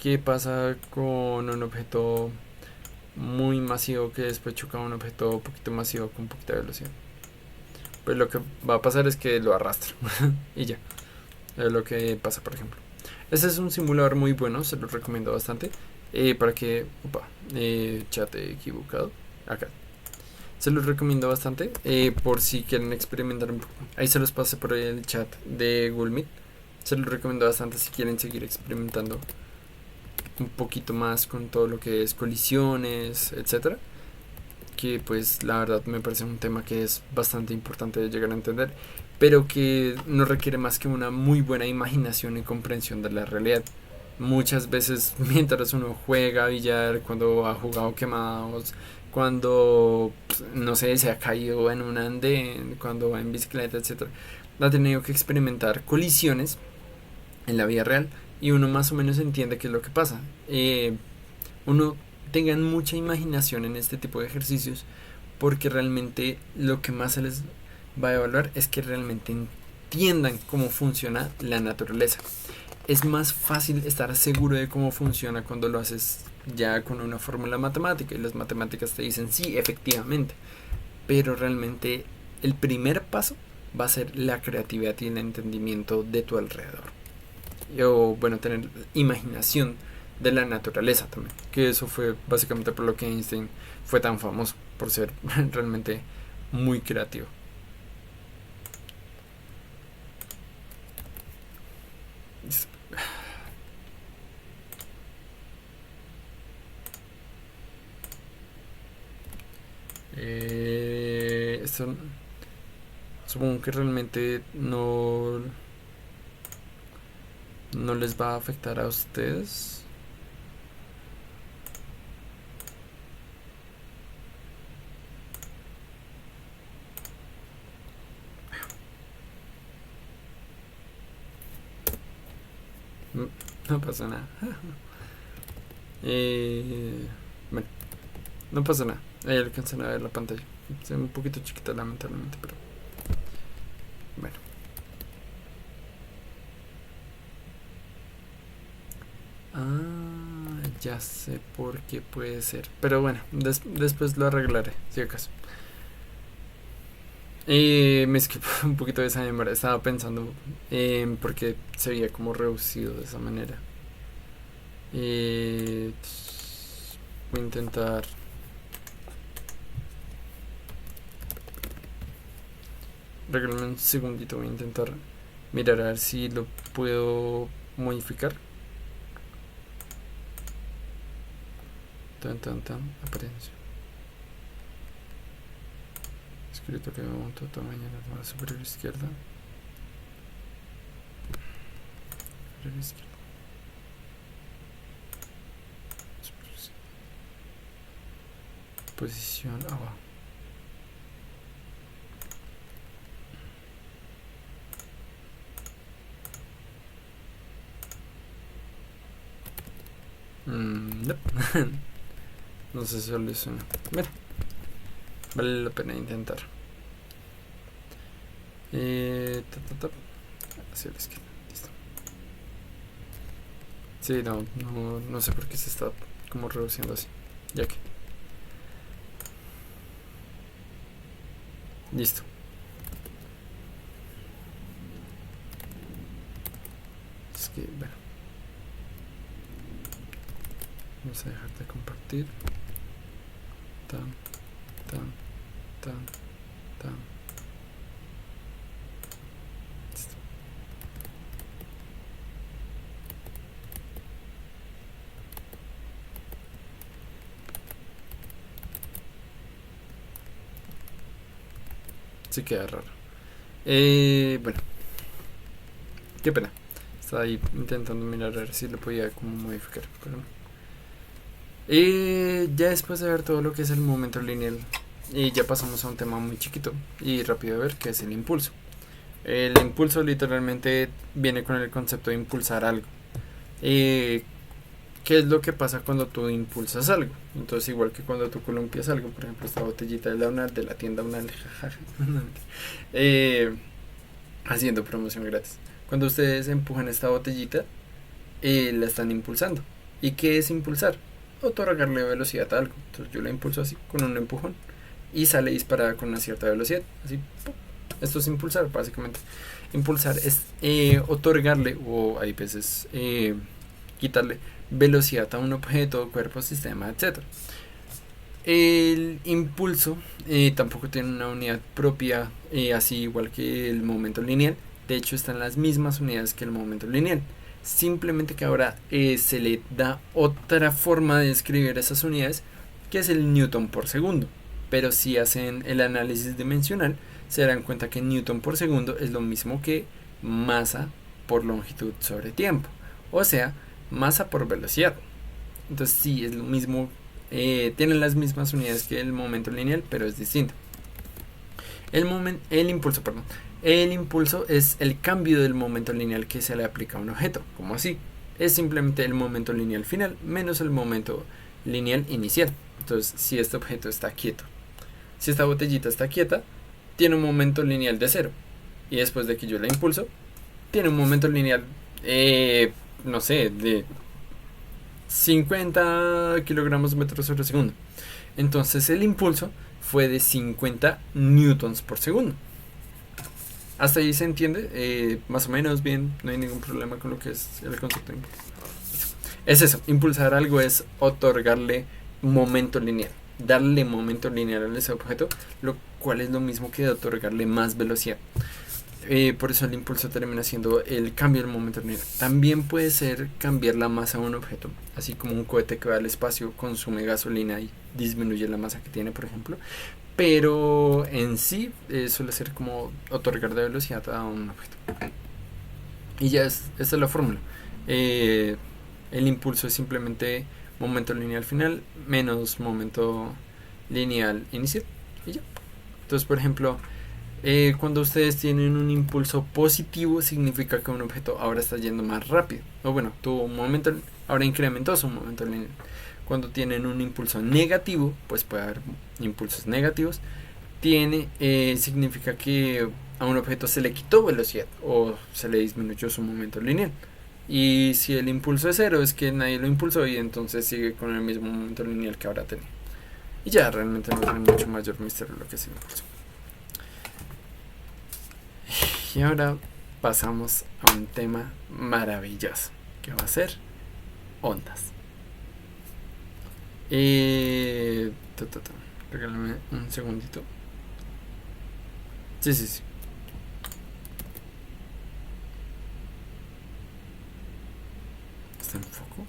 Speaker 1: ¿Qué pasa con un objeto muy masivo que después choca un objeto un poquito masivo con un poquito de velocidad. Pues lo que va a pasar es que lo arrastra y ya. Es lo que pasa, por ejemplo. Este es un simulador muy bueno, se lo recomiendo bastante. Para que... Opa, chat equivocado. Acá. Se los recomiendo bastante por si quieren experimentar un poco. Ahí se los pasé por el chat de Google Meet. Se los recomiendo bastante si quieren seguir experimentando un poquito más con todo lo que es colisiones, etcétera. Que pues la verdad me parece un tema que es bastante importante de llegar a entender, pero que no requiere más que una muy buena imaginación y comprensión de la realidad. Muchas veces mientras uno juega billar, cuando ha jugado quemados, cuando pues, no sé, se ha caído en un andén, cuando va en bicicleta, etcétera, ha tenido que experimentar colisiones en la vida real y uno más o menos entiende qué es lo que pasa. Uno tengan mucha imaginación en este tipo de ejercicios porque realmente lo que más se les va a evaluar es que realmente entiendan cómo funciona la naturaleza. Es más fácil estar seguro de cómo funciona cuando lo haces ya con una fórmula matemática y las matemáticas te dicen sí, efectivamente, pero realmente el primer paso va a ser la creatividad y el entendimiento de tu alrededor. O bueno, tener imaginación de la naturaleza también, que eso fue básicamente por lo que Einstein fue tan famoso, por ser realmente muy creativo. Esto supongo que realmente no les va a afectar a ustedes. No pasa nada. Bueno, no pasa nada. Ahí alcanzan a ver la pantalla. Es un poquito chiquita lamentablemente, pero bueno. Ya sé por qué puede ser. Pero bueno, después lo arreglaré, si acaso. Me escapó un poquito de esa memoria. Estaba pensando en por qué se veía como reducido de esa manera. Voy a intentar. Regálame un segundito. Voy a intentar mirar a ver si lo puedo modificar. Apariencia. Escritorio de monto, tamaño de la superior izquierda. Superior izquierda. Posición abajo. No. No se soluciona. Mira, vale la pena intentar. Hacia la izquierda. Listo. Sí, no sé por qué se está como reduciendo así. Ya que. Listo. Es que, bueno. Vamos a dejar de compartir. Tan. Listo. Sí queda raro. Bueno. Qué pena. Estaba ahí intentando mirar a ver si lo podía como modificar. Pero no. Ya después de ver todo lo que es el momento lineal, ya pasamos a un tema muy chiquito y rápido de ver, que es el impulso. El impulso literalmente viene con el concepto de impulsar algo. ¿Qué es lo que pasa cuando tú impulsas algo? Entonces, igual que cuando tú columpias algo, por ejemplo, esta botellita de la UNAL, de la tienda UNAL, haciendo promoción gratis. Cuando ustedes empujan esta botellita, la están impulsando. ¿Y qué es impulsar? otorgarle velocidad a algo. Entonces yo la impulso así, con un empujón, y sale disparada con una cierta velocidad. Así, ¡pum! Esto es impulsar, básicamente. Impulsar es otorgarle, o hay veces quitarle velocidad a un objeto, cuerpo, sistema, etc. El impulso tampoco tiene una unidad propia, así igual que el momento lineal. De hecho, están las mismas unidades que el momento lineal. Simplemente que ahora se le da otra forma de describir esas unidades, que es el newton por segundo. Pero si hacen el análisis dimensional, se darán cuenta que newton por segundo es lo mismo que masa por longitud sobre tiempo. O sea, masa por velocidad. Entonces sí, es lo mismo. Tienen las mismas unidades que el momento lineal, pero es distinto. El impulso, perdón. El impulso es el cambio del momento lineal que se le aplica a un objeto. ¿Cómo así? Es simplemente el momento lineal final menos el momento lineal inicial. Entonces, si este objeto está quieto, si esta botellita está quieta, tiene un momento lineal de 0. Y después de que yo la impulso, tiene un momento lineal, no sé, de 50 kilogramos metros sobre segundo. Entonces el impulso fue de 50 newtons por segundo. Hasta ahí se entiende, más o menos bien, no hay ningún problema con lo que es el concepto de impulso. Es eso, impulsar algo es otorgarle momento lineal, darle momento lineal a ese objeto, lo cual es lo mismo que otorgarle más velocidad. Por eso el impulso termina siendo el cambio del momento lineal. También puede ser cambiar la masa de un objeto, así como un cohete que va al espacio consume gasolina y disminuye la masa que tiene, por ejemplo. Pero en sí suele ser como otorgar de velocidad a un objeto. Y ya esta es la fórmula. El impulso es simplemente momento lineal final menos momento lineal inicial. Y ya. Entonces, por ejemplo, cuando ustedes tienen un impulso positivo, significa que un objeto ahora está yendo más rápido. O bueno, tuvo un momento, ahora incrementó su momento lineal. Cuando tienen un impulso negativo, pues puede haber impulsos negativos. Significa que a un objeto se le quitó velocidad o se le disminuyó su momento lineal. Y si el impulso es 0, es que nadie lo impulsó y entonces sigue con el mismo momento lineal que ahora tenía. Y ya realmente no tiene mucho mayor misterio lo que es el impulso. Y ahora pasamos a un tema maravilloso, que va a ser ondas. Regálame un segundito. Sí. ¿Está en foco?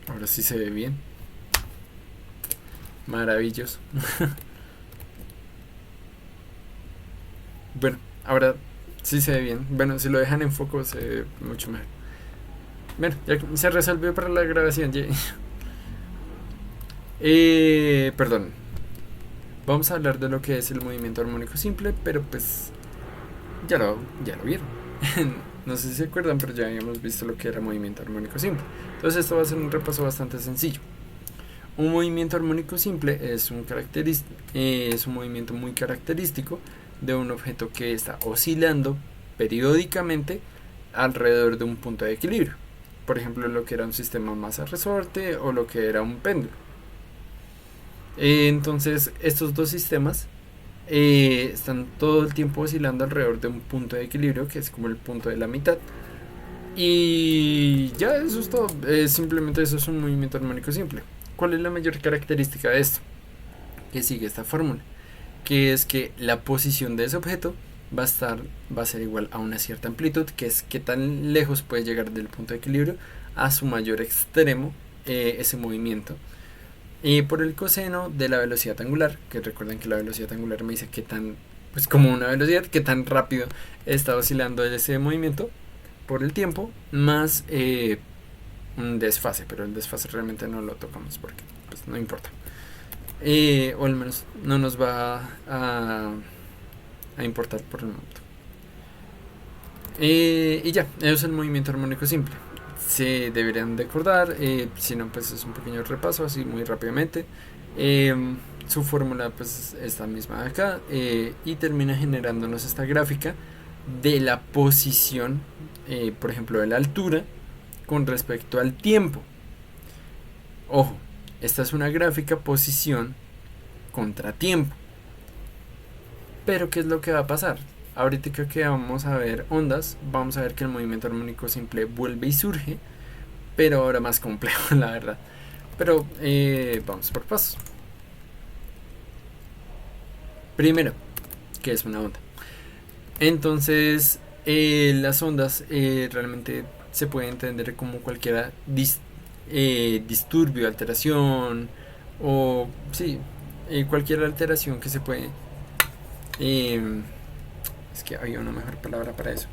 Speaker 1: Ahora sí se ve bien. Maravilloso. Bueno, ahora sí se ve bien. Bueno, si lo dejan en foco se ve mucho mejor. Bueno, ya se resolvió para la grabación. Perdón. Vamos a hablar de lo que es el movimiento armónico simple, pero pues ya lo vieron. No sé si se acuerdan, pero ya habíamos visto lo que era movimiento armónico simple. Entonces esto va a ser un repaso bastante sencillo. Un movimiento armónico simple es un movimiento muy característico de un objeto que está oscilando periódicamente alrededor de un punto de equilibrio. Por ejemplo, lo que era un sistema masa-resorte o lo que era un péndulo. Entonces, estos dos sistemas están todo el tiempo oscilando alrededor de un punto de equilibrio, que es como el punto de la mitad. Y ya, eso es todo. Simplemente eso es un movimiento armónico simple. ¿Cuál es la mayor característica de esto? Que sigue esta fórmula, que es que la posición de ese objeto va a ser igual a una cierta amplitud, que es que tan lejos puede llegar del punto de equilibrio a su mayor extremo ese movimiento, y por el coseno de la velocidad angular, que recuerden que la velocidad angular me dice que tan, pues como una velocidad, que tan rápido está oscilando ese movimiento por el tiempo, más un desfase, pero el desfase realmente no lo tocamos porque pues no importa, o al menos no nos va a importar por el momento. Y ya, eso es el movimiento armónico simple. Se deberían de acordar, si no pues es un pequeño repaso así muy rápidamente. Su fórmula pues es esta misma de acá, y termina generándonos esta gráfica de la posición, por ejemplo de la altura con respecto al tiempo. Ojo, esta es una gráfica posición contra tiempo. Pero ¿qué es lo que va a pasar? Ahorita que vamos a ver ondas, vamos a ver que el movimiento armónico simple vuelve y surge, pero ahora más complejo, la verdad. Pero vamos por pasos. Primero, ¿qué es una onda? Entonces, las ondas realmente se puede entender como cualquier disturbio, alteración, o sí, cualquier alteración que se puede... es que había una mejor palabra para eso.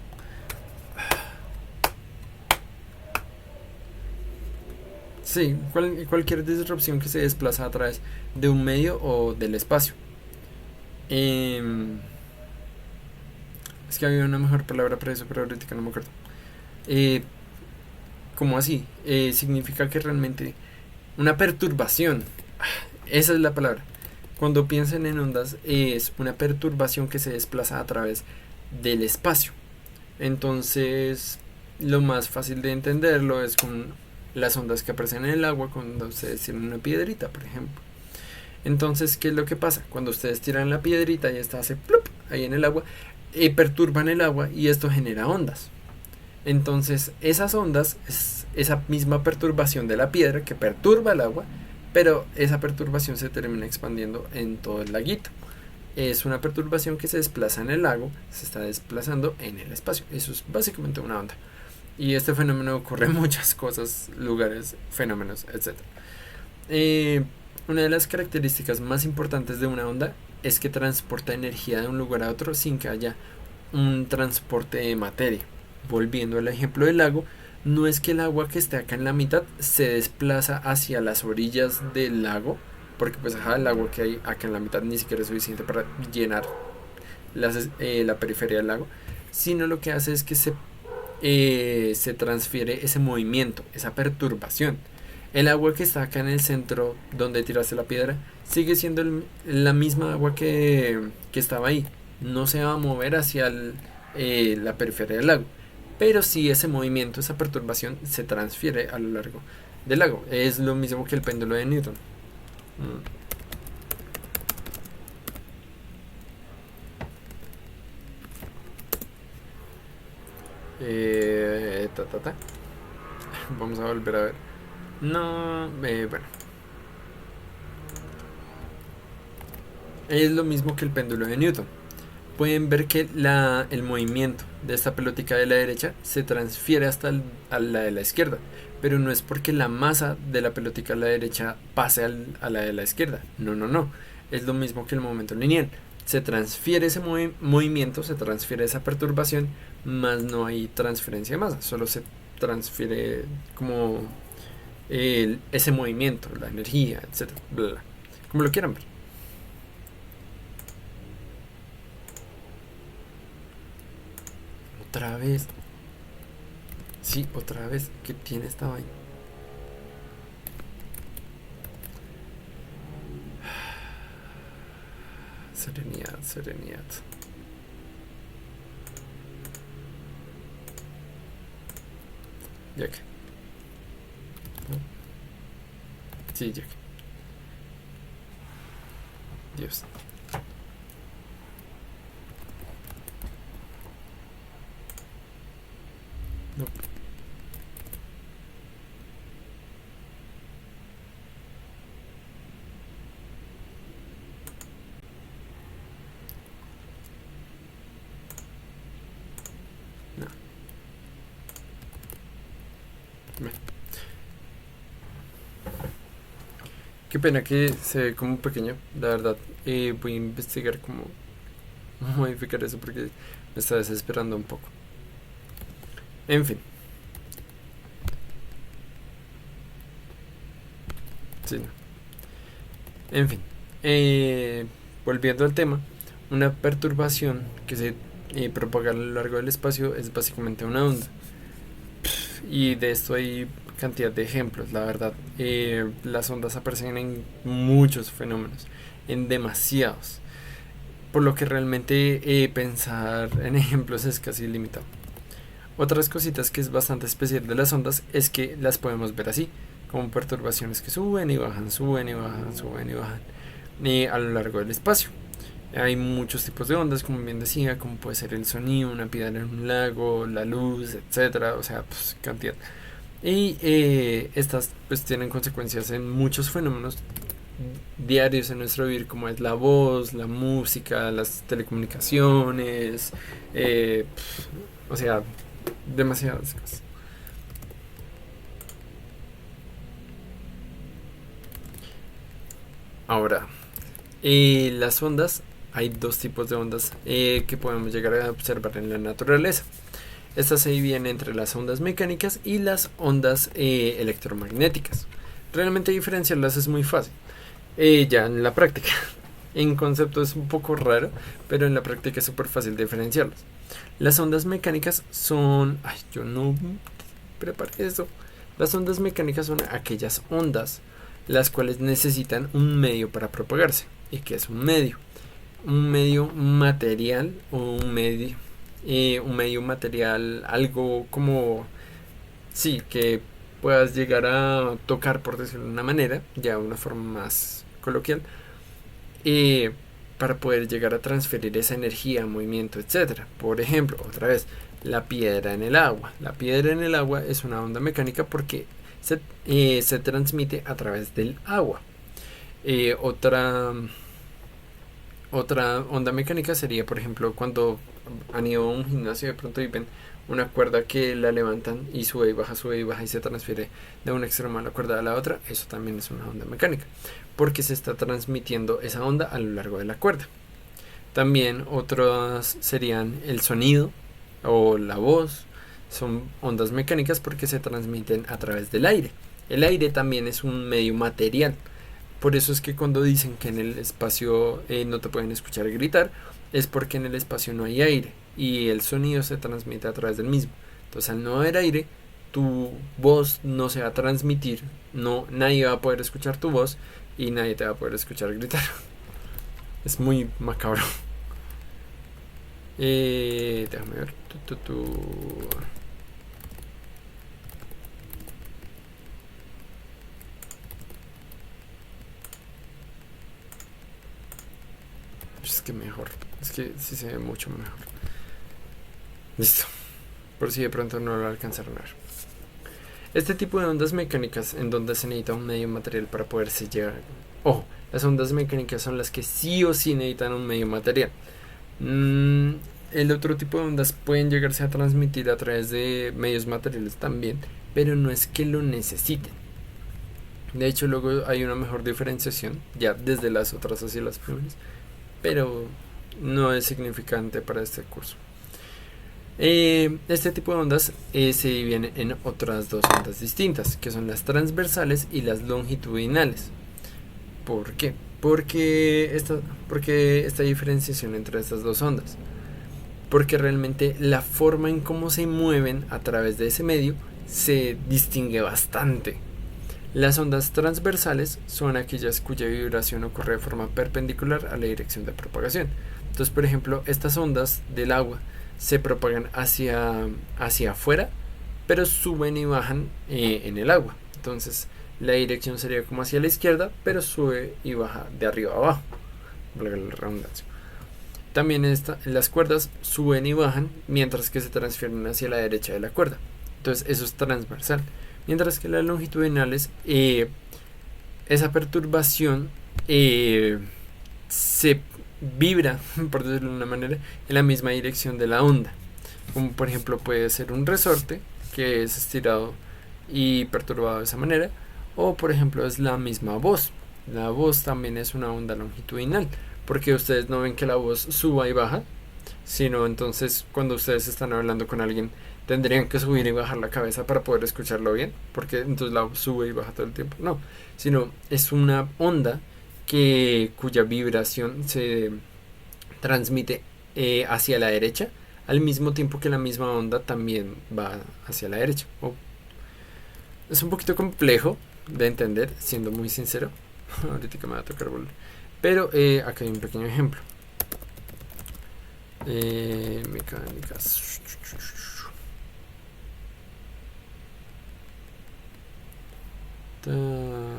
Speaker 1: Sí, cualquier disrupción que se desplaza a través de un medio o del espacio. Es que había una mejor palabra para eso, pero ahorita no me acuerdo. Eh, ¿Cómo así? Significa que realmente una perturbación, esa es la palabra. Cuando piensan en ondas, es una perturbación que se desplaza a través del espacio. Entonces, lo más fácil de entenderlo es con las ondas que aparecen en el agua cuando ustedes tiran una piedrita, por ejemplo. Entonces, ¿qué es lo que pasa? Cuando ustedes tiran la piedrita y esta hace plup ahí en el agua, perturban el agua y esto genera ondas. Entonces, esas ondas es esa misma perturbación de la piedra que perturba el agua, pero esa perturbación se termina expandiendo en todo el laguito. Es una perturbación que se desplaza en el lago, se está desplazando en el espacio. Eso es básicamente una onda. Y este fenómeno ocurre en muchas cosas, lugares, fenómenos, etc. Una de las características más importantes de una onda es que transporta energía de un lugar a otro sin que haya un transporte de materia. Volviendo al ejemplo del lago, no es que el agua que esté acá en la mitad se desplaza hacia las orillas del lago, porque pues el agua que hay acá en la mitad ni siquiera es suficiente para llenar la periferia del lago, sino lo que hace es que se transfiere ese movimiento, esa perturbación. El agua que está acá en el centro donde tiraste la piedra sigue siendo la misma agua que estaba ahí. No se va a mover hacia la periferia del lago. Pero sí ese movimiento, esa perturbación se transfiere a lo largo del lago. Es lo mismo que el péndulo de Newton. Vamos a volver a ver. No, bueno. Es lo mismo que el péndulo de Newton. Pueden ver que el movimiento de esta pelotita de la derecha se transfiere hasta a la de la izquierda, pero no es porque la masa de la pelotita de la derecha pase a la de la izquierda. No, no, no. Es lo mismo que el momento lineal. Se transfiere ese movimiento, se transfiere esa perturbación, más no hay transferencia de masa, solo se transfiere como ese movimiento, la energía, etcétera, bla, bla, como lo quieran ver. Otra vez. Sí, otra vez. ¿Qué tiene esta vaina? Serenidad, serenidad. Jack. ¿No? Sí, Jack. Dios. No. No. Qué pena que se ve como pequeño, la verdad. Voy a investigar cómo modificar eso porque me está desesperando un poco. En fin. Sí, no. En fin. Volviendo al tema, una perturbación que se propaga a lo largo del espacio es básicamente una onda. Y de esto hay cantidad de ejemplos, la verdad. Las ondas aparecen en muchos fenómenos, en demasiados. Por lo que realmente pensar en ejemplos es casi limitado. Otras cositas que es bastante especial de las ondas es que las podemos ver así, como perturbaciones que suben y bajan, suben y bajan, suben y bajan a lo largo del espacio. Hay muchos tipos de ondas, como bien decía, como puede ser el sonido, una piedra en un lago, la luz, etcétera, o sea, pues cantidad. Y estas pues tienen consecuencias en muchos fenómenos diarios en nuestro vivir, como es la voz, la música, las telecomunicaciones, o sea, demasiadas cosas. Ahora, las ondas, hay dos tipos de ondas que podemos llegar a observar en la naturaleza. Estas se dividen entre las ondas mecánicas y las ondas electromagnéticas. Realmente diferenciarlas es muy fácil, ya en la práctica. En concepto es un poco raro, pero en la práctica es súper fácil diferenciarlas. Las ondas mecánicas son... Ay, yo no preparé eso. Las ondas mecánicas son aquellas ondas las cuales necesitan un medio para propagarse. ¿Y qué es un medio? Un medio material o un medio material, algo como, sí, que puedas llegar a tocar, por decirlo de una manera, ya de una forma más coloquial, eh, para poder llegar a transferir esa energía, movimiento, etcétera. Por ejemplo, otra vez, la piedra en el agua. La piedra en el agua es una onda mecánica porque se transmite a través del agua. Eh, otra Otra onda mecánica sería, por ejemplo, cuando han ido a un gimnasio de pronto y ven una cuerda que la levantan y sube y baja y se transfiere de un extremo a la cuerda a la otra. Eso también es una onda mecánica, porque se está transmitiendo esa onda a lo largo de la cuerda. También otras serían el sonido o la voz. Son ondas mecánicas porque se transmiten a través del aire. El aire también es un medio material. Por eso es que cuando dicen que en el espacio no te pueden escuchar gritar, es porque en el espacio no hay aire y el sonido se transmite a través del mismo. Entonces, al no haber aire, tu voz no se va a transmitir, no, nadie va a poder escuchar tu voz y nadie te va a poder escuchar gritar. Es muy macabro. Déjame ver. Es que mejor. Es que sí se ve mucho mejor. Listo. Por si de pronto no lo alcanzaron a ver. Este tipo de ondas mecánicas en donde se necesita un medio material para poderse llegar. Ojo, las ondas mecánicas son las que sí o sí necesitan un medio material. El otro tipo de ondas pueden llegarse a transmitir a través de medios materiales también, pero no es que lo necesiten. De hecho, luego hay una mejor diferenciación, ya desde las otras hacia las primeras, pero no es significante para este curso. Este tipo de ondas se dividen en otras dos ondas distintas, que son las transversales y las longitudinales. ¿Por qué? Porque esta diferenciación entre estas dos ondas. Porque realmente la forma en cómo se mueven a través de ese medio se distingue bastante. Las ondas transversales son aquellas cuya vibración ocurre de forma perpendicular a la dirección de propagación. Entonces, por ejemplo, estas ondas del agua se propagan hacia afuera, pero suben y bajan en el agua. Entonces, la dirección sería como hacia la izquierda, pero sube y baja de arriba a abajo. Valga la redundancia. También las cuerdas suben y bajan mientras que se transfieren hacia la derecha de la cuerda. Entonces, eso es transversal. Mientras que las longitudinales, esa perturbación se vibra, por decirlo de una manera, en la misma dirección de la onda. Como por ejemplo puede ser un resorte que es estirado y perturbado de esa manera. O por ejemplo es la misma voz. La voz también es una onda longitudinal, porque ustedes no ven que la voz suba y baja, sino entonces cuando ustedes están hablando con alguien tendrían que subir y bajar la cabeza para poder escucharlo bien, porque entonces la sube y baja todo el tiempo. No, sino es una onda cuya vibración se transmite hacia la derecha, al mismo tiempo que la misma onda también va hacia la derecha. Es un poquito complejo de entender, siendo muy sincero. Ahorita me va a tocar volver. Pero acá hay un pequeño ejemplo. Mecánicas. Adoro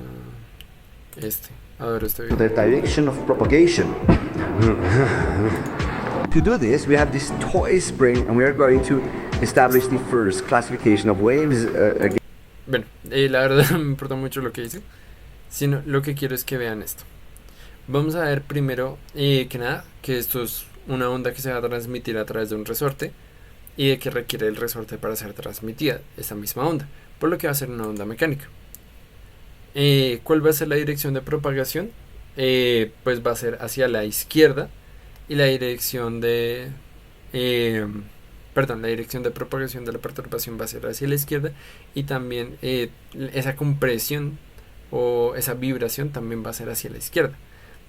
Speaker 1: este
Speaker 2: to
Speaker 1: video.
Speaker 2: the direction of propagation. To do this, we have this toy spring, and we are going to establish the first classification of waves.
Speaker 1: Bueno, la verdad no me importa mucho lo que dice, sino lo que quiero es que vean esto. Vamos a ver primero que nada que esto es una onda que se va a transmitir a través de un resorte y de que requiere el resorte para ser transmitida esta misma onda, por lo que va a ser una onda mecánica. ¿Cuál va a ser la dirección de propagación? Pues va a ser hacia la izquierda y la dirección de la dirección de propagación de la perturbación va a ser hacia la izquierda y también esa compresión o esa vibración también va a ser hacia la izquierda.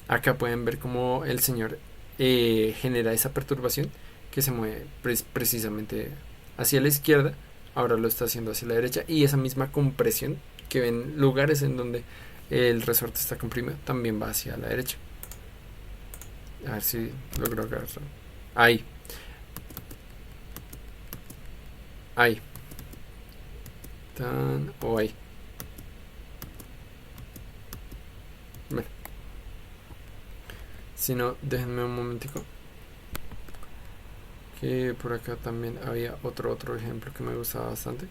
Speaker 1: Acá pueden ver cómo el señor genera esa perturbación que se mueve precisamente hacia la izquierda, ahora lo está haciendo hacia la derecha, y esa misma compresión que ven lugares en donde el resorte está comprimido también va hacia la derecha. A ver si logro agarrarlo. Ahí. Ahí. O ahí. Bueno. Si no, déjenme un momentico. Que por acá también había otro ejemplo que me gustaba bastante.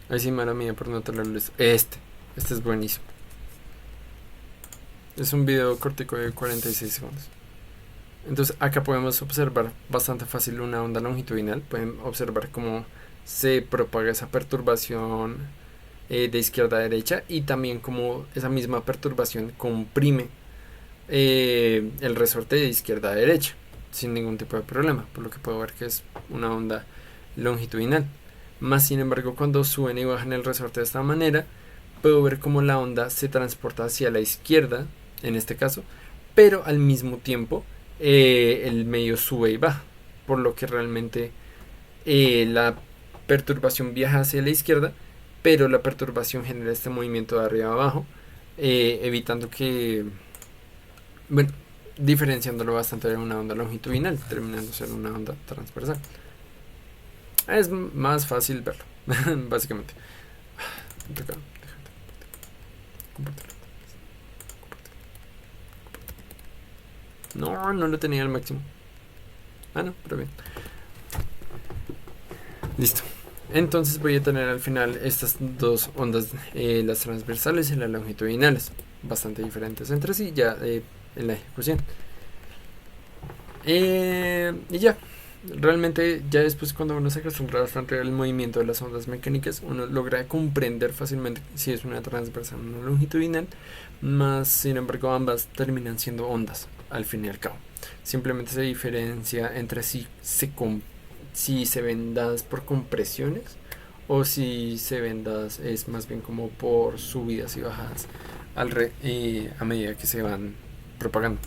Speaker 1: Ahí sí, mala mía por no tenerlo listo. Este es buenísimo. Es un video cortico de 46 segundos. Entonces acá podemos observar bastante fácil una onda longitudinal. Pueden observar cómo se propaga esa perturbación de izquierda a derecha, y también cómo esa misma perturbación comprime el resorte de izquierda a derecha sin ningún tipo de problema, por lo que puedo ver que es una onda longitudinal. Más sin embargo, cuando suben y bajan el resorte de esta manera, puedo ver cómo la onda se transporta hacia la izquierda, en este caso, pero al mismo tiempo el medio sube y baja, por lo que realmente la perturbación viaja hacia la izquierda, pero la perturbación genera este movimiento de arriba a abajo, evitando que, bueno, diferenciándolo bastante de una onda longitudinal, terminando ser una onda transversal. Es más fácil verlo, básicamente. No lo tenía al máximo. No, pero bien. Listo. Entonces voy a tener al final estas dos ondas, las transversales y las longitudinales, bastante diferentes entre sí ya en la ejecución. Y ya, realmente ya después, cuando uno se acostumbra bastante al movimiento de las ondas mecánicas, uno logra comprender fácilmente si es una transversal o una longitudinal, más sin embargo ambas terminan siendo ondas al fin y al cabo. Simplemente se diferencia entre si se ven dadas por compresiones o si se ven dadas es más bien como por subidas y bajadas a medida que se van propagando.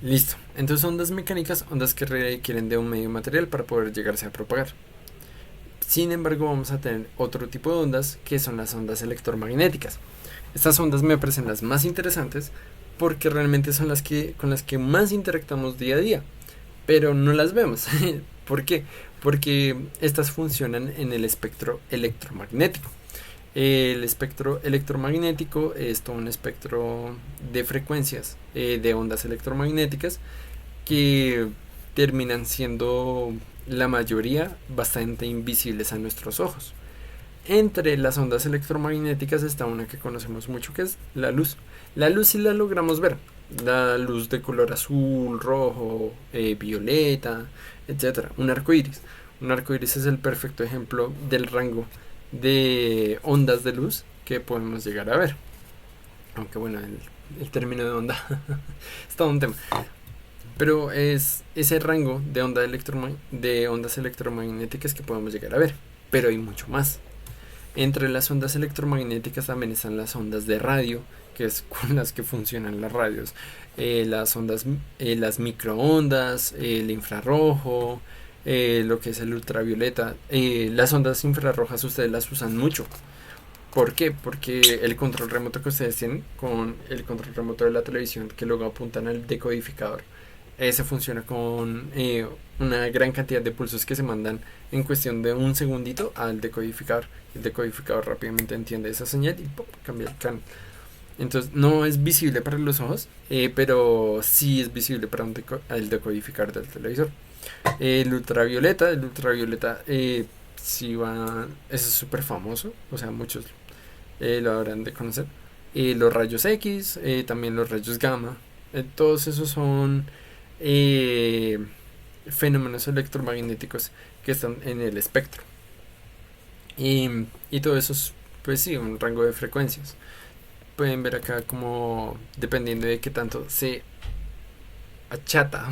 Speaker 1: Listo. Entonces, ondas mecánicas, ondas que requieren de un medio material para poder llegarse a propagar. Sin embargo, vamos a tener otro tipo de ondas, que son las ondas electromagnéticas. Estas ondas me parecen las más interesantes porque realmente son con las que más interactuamos día a día, pero no las vemos. ¿Por qué? Porque estas funcionan en el espectro electromagnético. El espectro electromagnético es todo un espectro de frecuencias de ondas electromagnéticas que terminan siendo la mayoría bastante invisibles a nuestros ojos. Entre las ondas electromagnéticas está una que conocemos mucho, que es la luz. La luz sí la logramos ver, la luz de color azul, rojo, violeta, etcétera. Un arco iris. Un arco iris es el perfecto ejemplo del rango de ondas de luz que podemos llegar a ver. Aunque bueno, el término de onda es todo un tema. Pero es ese rango de ondas electromagnéticas que podemos llegar a ver. Pero hay mucho más. Entre las ondas electromagnéticas también están las ondas de radio, que es con las que funcionan las radios, las ondas, las microondas, el infrarrojo, lo que es el ultravioleta. Las ondas infrarrojas ustedes las usan mucho. ¿Por qué? Porque el control remoto que ustedes tienen con el control remoto de la televisión que luego apuntan al decodificador, ese funciona con una gran cantidad de pulsos que se mandan en cuestión de un segundito al decodificador. El decodificador rápidamente entiende esa señal y ¡pum! Cambia el canal. Entonces no es visible para los ojos, pero sí es visible para el decodificador del televisor. El ultravioleta sí va, eso es súper famoso, o sea, muchos lo habrán de conocer. Los rayos X, también los rayos gamma, todos esos son eh, fenómenos electromagnéticos que están en el espectro. Y todo eso es, pues sí, un rango de frecuencias. Pueden ver acá como dependiendo de qué tanto se achata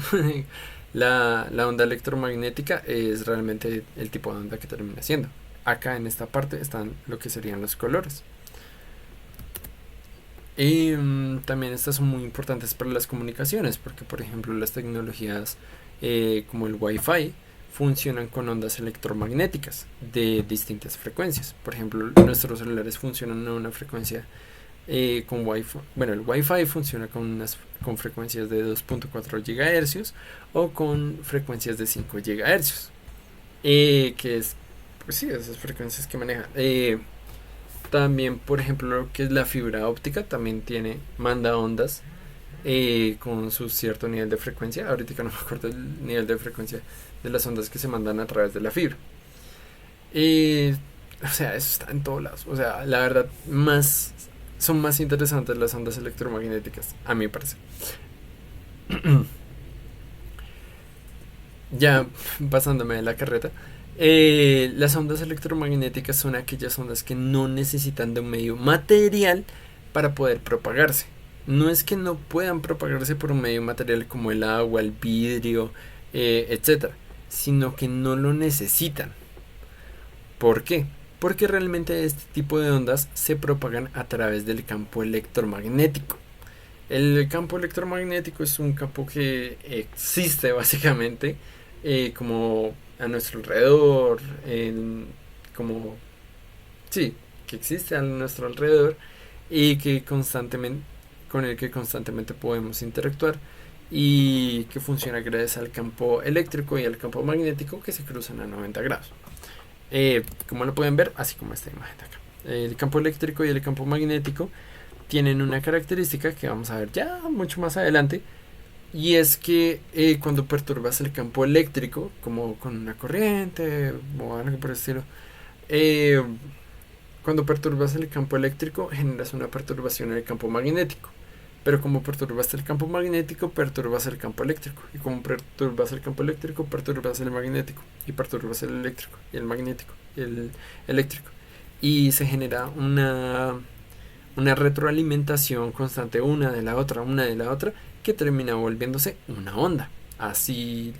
Speaker 1: la onda electromagnética es realmente el tipo de onda que termina siendo. Acá en esta parte están lo que serían los colores. Y también estas son muy importantes para las comunicaciones, porque por ejemplo las tecnologías como el Wi-Fi funcionan con ondas electromagnéticas de distintas frecuencias. Por ejemplo, nuestros celulares funcionan a una frecuencia con Wi-Fi. Bueno, el Wi-Fi funciona con frecuencias de 2.4 GHz o con frecuencias de 5 GHz, que es, pues sí, esas frecuencias que maneja. También, por ejemplo, lo que es la fibra óptica también manda ondas con su cierto nivel de frecuencia. Ahorita no me acuerdo el nivel de frecuencia de las ondas que se mandan a través de la fibra. O sea, eso está en todos lados. O sea, la verdad, son más interesantes las ondas electromagnéticas, a mi parecer. Ya pasándome de la carreta. Las ondas electromagnéticas son aquellas ondas que no necesitan de un medio material para poder propagarse. No es que no puedan propagarse por un medio material como el agua, el vidrio, etcétera, sino que no lo necesitan. ¿Por qué? Porque realmente este tipo de ondas se propagan a través del campo electromagnético. El campo electromagnético es un campo que existe básicamente como a nuestro alrededor, como sí, que existe a nuestro alrededor y que con el que constantemente podemos interactuar y que funciona gracias al campo eléctrico y al campo magnético que se cruzan a 90 grados. Como lo pueden ver, así como esta imagen de acá. El campo eléctrico y el campo magnético tienen una característica que vamos a ver ya mucho más adelante, y es que cuando perturbas el campo eléctrico, como con una corriente o algo por el estilo, eh, cuando perturbas el campo eléctrico generas una perturbación en el campo magnético. Pero como perturbas el campo magnético, perturbas el campo eléctrico. Y como perturbas el campo eléctrico, perturbas el magnético. Y perturbas el eléctrico, y el magnético, y el eléctrico. Y se genera una retroalimentación constante una de la otra, que termina volviéndose una onda. Así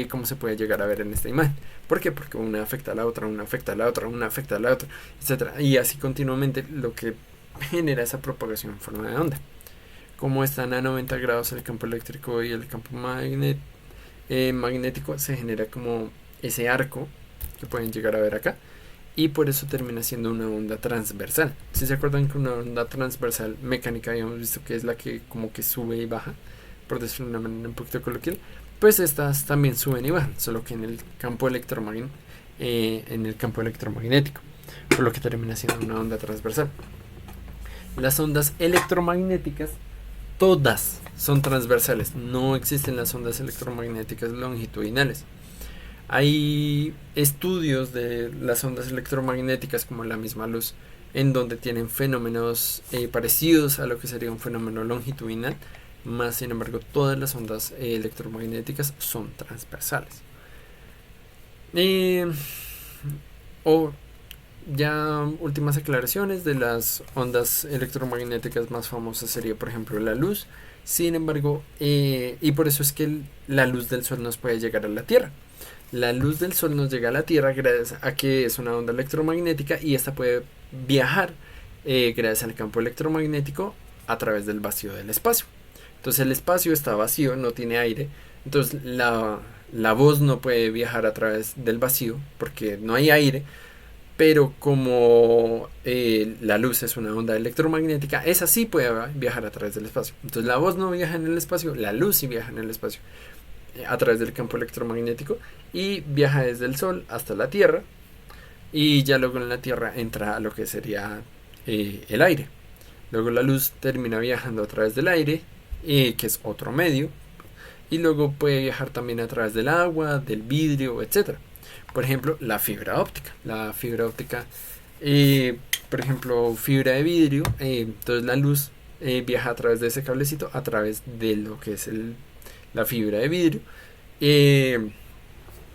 Speaker 1: como se puede llegar a ver en esta imagen. ¿Por qué? Porque una afecta a la otra, una afecta a la otra, una afecta a la otra, etcétera. Y así continuamente, lo que genera esa propagación en forma de onda. Como están a 90 grados el campo eléctrico y el campo magnético, se genera como ese arco que pueden llegar a ver acá, y por eso termina siendo una onda transversal. Si se acuerdan que una onda transversal mecánica habíamos visto que es la que como que sube y baja, por decirlo de una manera un poquito coloquial, pues estas también suben y bajan, solo que en el campo electromagnético, por lo que termina siendo una onda transversal. Las ondas electromagnéticas todas son transversales, no existen las ondas electromagnéticas longitudinales. Hay estudios de las ondas electromagnéticas como la misma luz, en donde tienen fenómenos parecidos a lo que sería un fenómeno longitudinal, más sin embargo todas las ondas electromagnéticas son transversales. O ya últimas aclaraciones de las ondas electromagnéticas más famosas sería por ejemplo la luz. Sin embargo, y por eso es que la luz del sol nos puede llegar a la Tierra. La luz del sol nos llega a la Tierra gracias a que es una onda electromagnética, y esta puede viajar gracias al campo electromagnético a través del vacío del espacio. Entonces el espacio está vacío, no tiene aire, entonces la voz no puede viajar a través del vacío porque no hay aire, pero como la luz es una onda electromagnética, esa sí puede viajar a través del espacio. Entonces la voz no viaja en el espacio, la luz sí viaja en el espacio a través del campo electromagnético y viaja desde el Sol hasta la Tierra, y ya luego en la Tierra entra a lo que sería el aire. Luego la luz termina viajando a través del aire, que es otro medio, y luego puede viajar también a través del agua, del vidrio, etcétera. Por ejemplo, la fibra óptica. La fibra óptica, por ejemplo, fibra de vidrio, entonces la luz viaja a través de ese cablecito, a través de lo que es la fibra de vidrio,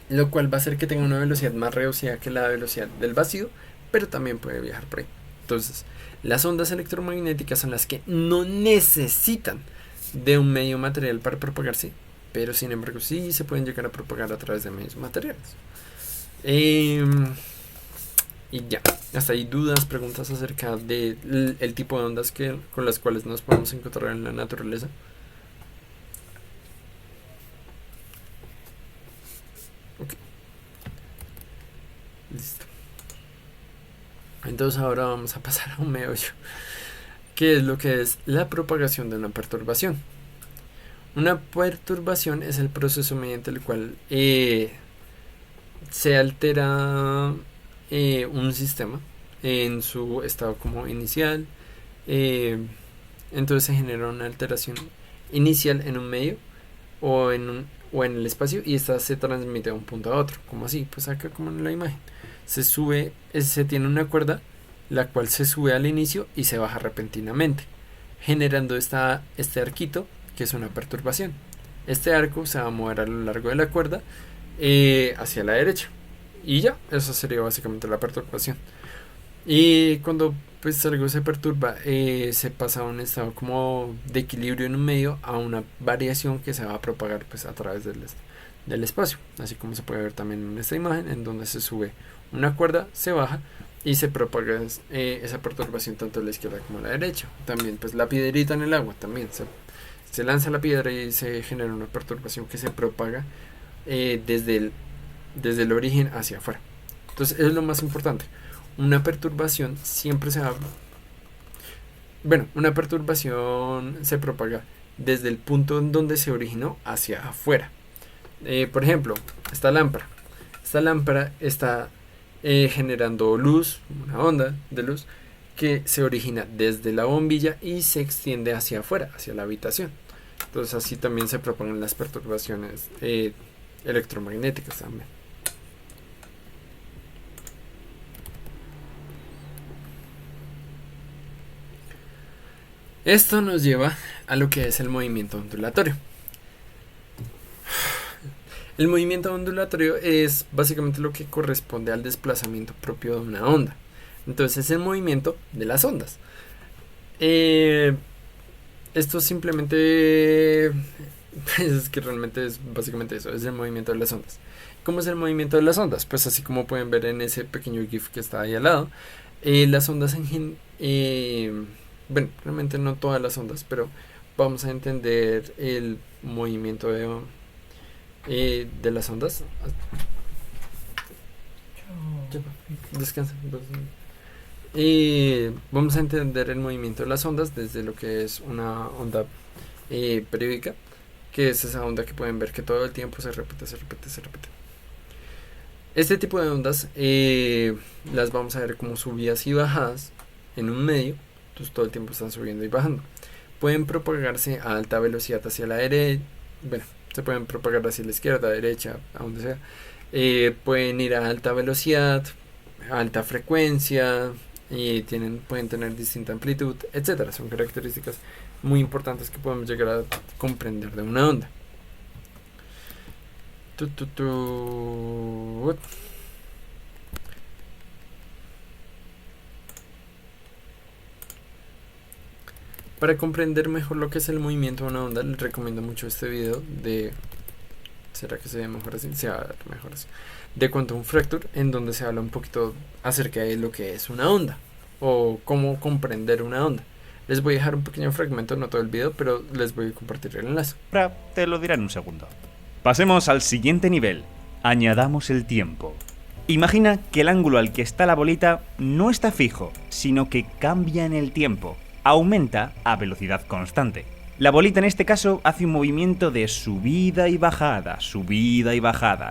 Speaker 1: lo cual va a hacer que tenga una velocidad más reducida que la velocidad del vacío, pero también puede viajar por ahí. Entonces, las ondas electromagnéticas son las que no necesitan de un medio material para propagarse, pero sin embargo sí se pueden llegar a propagar a través de medios materiales. Y ya, hasta ahí dudas, preguntas acerca del tipo de ondas con las cuales nos podemos encontrar en la naturaleza. Ok, listo. Entonces ahora vamos a pasar a un meollo, que es lo que es la propagación de una perturbación. Una perturbación es el proceso mediante el cual se altera un sistema en su estado como inicial. Entonces se genera una alteración inicial en un medio o en el espacio, y esta se transmite de un punto a otro, como así, pues acá como en la imagen. Se tiene una cuerda la cual se sube al inicio y se baja repentinamente, generando este arquito que es una perturbación. Este arco se va a mover a lo largo de la cuerda hacia la derecha, y ya, eso sería básicamente la perturbación. Y cuando pues algo se perturba, se pasa a un estado como de equilibrio en un medio a una variación que se va a propagar pues a través del espacio, así como se puede ver también en esta imagen, en donde se sube una cuerda, se baja y se propaga esa perturbación tanto a la izquierda como a la derecha. También pues la piedrita en el agua, también se lanza la piedra y se genera una perturbación que se propaga desde el origen hacia afuera. Entonces eso es lo más importante. Una perturbación siempre una perturbación se propaga desde el punto en donde se originó hacia afuera. Por ejemplo, esta lámpara está generando luz, una onda de luz que se origina desde la bombilla y se extiende hacia afuera, hacia la habitación. Entonces así también se propagan las perturbaciones electromagnéticas también. Esto nos lleva a lo que es el movimiento ondulatorio. El movimiento ondulatorio es básicamente lo que corresponde al desplazamiento propio de una onda. Entonces es el movimiento de las ondas. Esto simplemente es que realmente es básicamente eso, es el movimiento de las ondas. ¿Cómo es el movimiento de las ondas? Pues así como pueden ver en ese pequeño GIF que está ahí al lado, las ondas realmente no todas las ondas, pero vamos a entender el movimiento de las ondas. Descansa. Vamos a entender el movimiento de las ondas desde lo que es una onda periódica, que es esa onda que pueden ver que todo el tiempo se repite. Este tipo de ondas las vamos a ver como subidas y bajadas en un medio. Entonces todo el tiempo están subiendo y bajando. Pueden propagarse a alta velocidad hacia la derecha. Se pueden propagar hacia la izquierda, derecha, a donde sea. Pueden ir a alta velocidad, a alta frecuencia, y pueden tener distinta amplitud, etcétera. Son características muy importantes que podemos llegar a comprender de una onda. Para comprender mejor lo que es el movimiento de una onda, les recomiendo mucho este video de... ¿Será que se ve mejor así? Se va a ver mejor así. De Quantum Fracture, en donde se habla un poquito acerca de lo que es una onda o cómo comprender una onda. Les voy a dejar un pequeño fragmento, no todo el video, pero les voy a compartir el enlace.
Speaker 3: Ahora te lo diré en un segundo. Pasemos al siguiente nivel. Añadamos el tiempo. Imagina que el ángulo al que está la bolita no está fijo, sino que cambia en el tiempo, aumenta a velocidad constante. La bolita en este caso hace un movimiento de subida y bajada,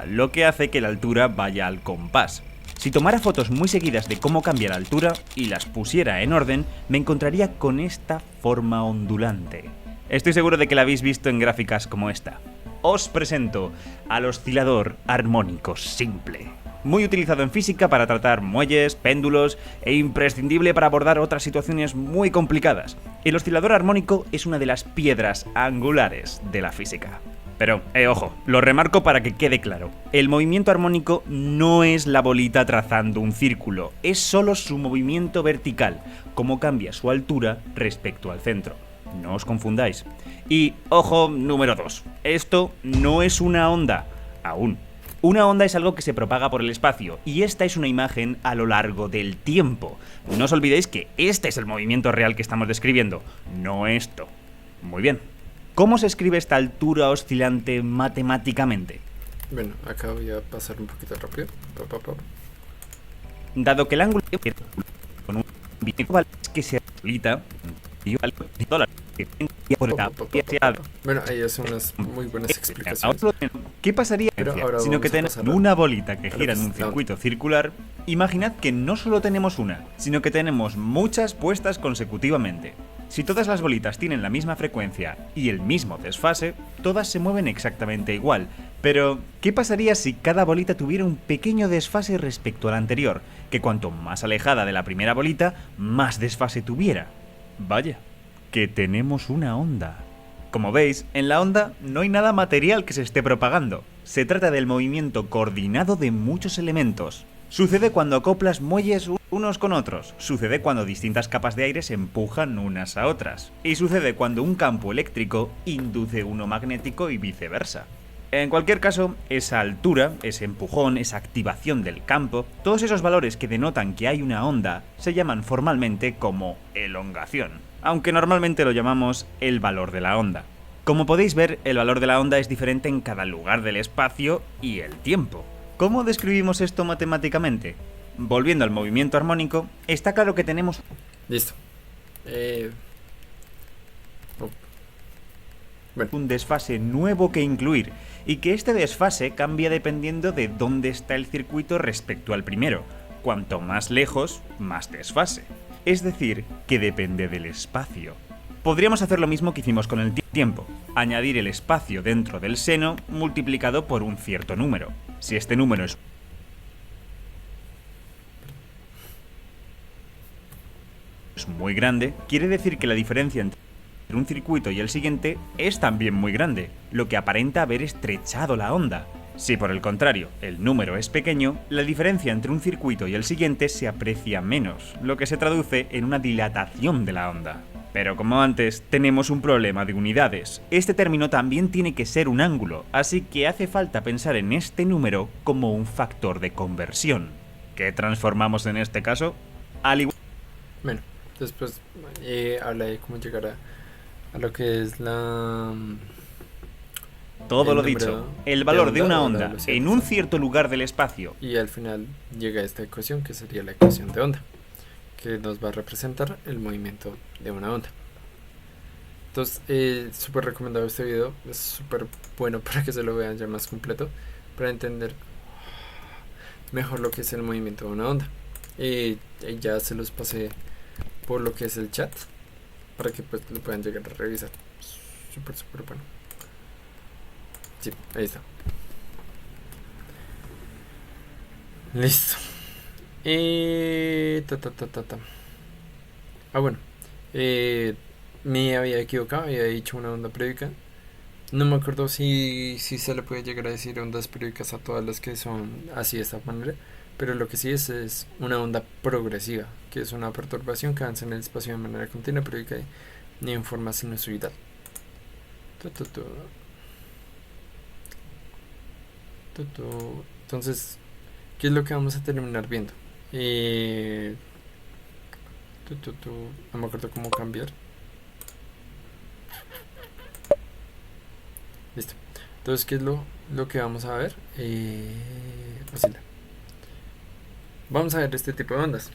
Speaker 3: lo que hace que la altura vaya al compás. Si tomara fotos muy seguidas de cómo cambia la altura y las pusiera en orden, me encontraría con esta forma ondulante. Estoy seguro de que la habéis visto en gráficas como esta. Os presento al oscilador armónico simple. Muy utilizado en física para tratar muelles, péndulos e imprescindible para abordar otras situaciones muy complicadas. El oscilador armónico es una de las piedras angulares de la física. Pero, ojo, lo remarco para que quede claro. El movimiento armónico no es la bolita trazando un círculo, es solo su movimiento vertical, cómo cambia su altura respecto al centro. No os confundáis. Y, ojo, número 2. Esto no es una onda, aún. Una onda es algo que se propaga por el espacio, y esta es una imagen a lo largo del tiempo. No os olvidéis que este es el movimiento real que estamos describiendo, no esto. Muy bien. ¿Cómo se escribe esta altura oscilante matemáticamente?
Speaker 1: Bueno, acá voy a pasar un poquito rápido.
Speaker 3: Dado que el ángulo con un que se oscila
Speaker 1: bueno, ahí hacen unas muy buenas explicaciones.
Speaker 3: ¿Qué pasaría sino que tenemos una bolita que gira en un
Speaker 1: claro.
Speaker 3: circuito circular? Imaginad que no solo tenemos una, sino que tenemos muchas puestas consecutivamente. Si todas las bolitas tienen la misma frecuencia y el mismo desfase, todas se mueven exactamente igual. Pero, ¿qué pasaría si cada bolita tuviera un pequeño desfase respecto a la anterior? Que cuanto más alejada de la primera bolita, más desfase tuviera. Vaya, que tenemos una onda. Como veis, en la onda no hay nada material que se esté propagando. Se trata del movimiento coordinado de muchos elementos. Sucede cuando acoplas muelles unos con otros, sucede cuando distintas capas de aire se empujan unas a otras, y sucede cuando un campo eléctrico induce uno magnético y viceversa. En cualquier caso, esa altura, ese empujón, esa activación del campo, todos esos valores que denotan que hay una onda, se llaman formalmente como elongación, aunque normalmente lo llamamos el valor de la onda. Como podéis ver, el valor de la onda es diferente en cada lugar del espacio y el tiempo. ¿Cómo describimos esto matemáticamente? Volviendo al movimiento armónico, está claro que tenemos...
Speaker 1: Listo. Bueno.
Speaker 3: Un desfase nuevo que incluir, y que este desfase cambia dependiendo de dónde está el circuito respecto al primero. Cuanto más lejos, más desfase. Es decir, que depende del espacio. Podríamos hacer lo mismo que hicimos con el tiempo, añadir el espacio dentro del seno multiplicado por un cierto número. Si este número es muy grande, quiere decir que la diferencia entre un circuito y el siguiente es también muy grande, lo que aparenta haber estrechado la onda. Si por el contrario el número es pequeño, la diferencia entre un circuito y el siguiente se aprecia menos, lo que se traduce en una dilatación de la onda. Pero como antes, tenemos un problema de unidades. Este término también tiene que ser un ángulo, así que hace falta pensar en este número como un factor de conversión. ¿Qué transformamos en este caso? Al igual...
Speaker 1: Bueno, después habla de cómo llegar a lo que es la...
Speaker 3: Todo lo dicho, el valor de una onda en un cierto lugar del espacio.
Speaker 1: Y al final llega esta ecuación que sería la ecuación de onda, que nos va a representar el movimiento de una onda. Entonces, súper recomendado este video, es súper bueno para que se lo vean ya más completo, para entender mejor lo que es el movimiento de una onda. Ya se los pasé por lo que es el chat, para que pues lo puedan llegar a revisar. Súper bueno. Sí, ahí está. Listo. Bueno, me había equivocado, había dicho una onda periódica. No me acuerdo si se le puede llegar a decir ondas periódicas a todas las que son así de esta manera, pero lo que sí es una onda progresiva, que es una perturbación que avanza en el espacio de manera continua, periódica y en forma sinusoidal. Entonces, ¿qué es lo que vamos a terminar viendo? No me acuerdo cómo cambiar. Listo. Entonces, ¿qué es lo que vamos a ver? Oscila. Vamos a ver este tipo de ondas,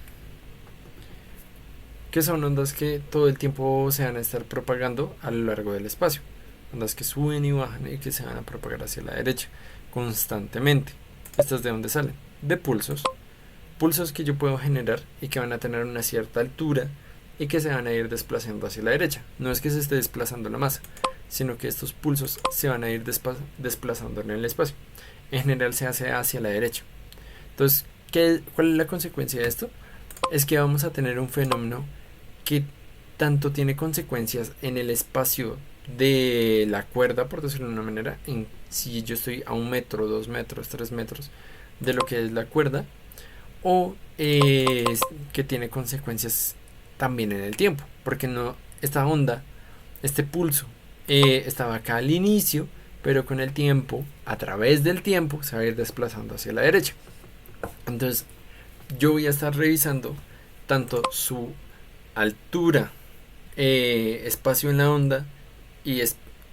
Speaker 1: que son ondas que todo el tiempo se van a estar propagando a lo largo del espacio. Ondas que suben y bajan y que se van a propagar hacia la derecha constantemente. ¿Estas de dónde salen? De pulsos. Pulsos que yo puedo generar y que van a tener una cierta altura y que se van a ir desplazando hacia la derecha. No es que se esté desplazando la masa, sino que estos pulsos se van a ir desplazando en el espacio. En general se hace hacia la derecha. Entonces, ¿cuál es la consecuencia de esto? Es que vamos a tener un fenómeno que tanto tiene consecuencias en el espacio de la cuerda, por decirlo de una manera, en si yo estoy a 1 metro, 2 metros, 3 metros de lo que es la cuerda, o que tiene consecuencias también en el tiempo, porque no, esta onda, este pulso, estaba acá al inicio, pero con el tiempo, a través del tiempo, se va a ir desplazando hacia la derecha. Entonces, yo voy a estar revisando tanto su altura, espacio en la onda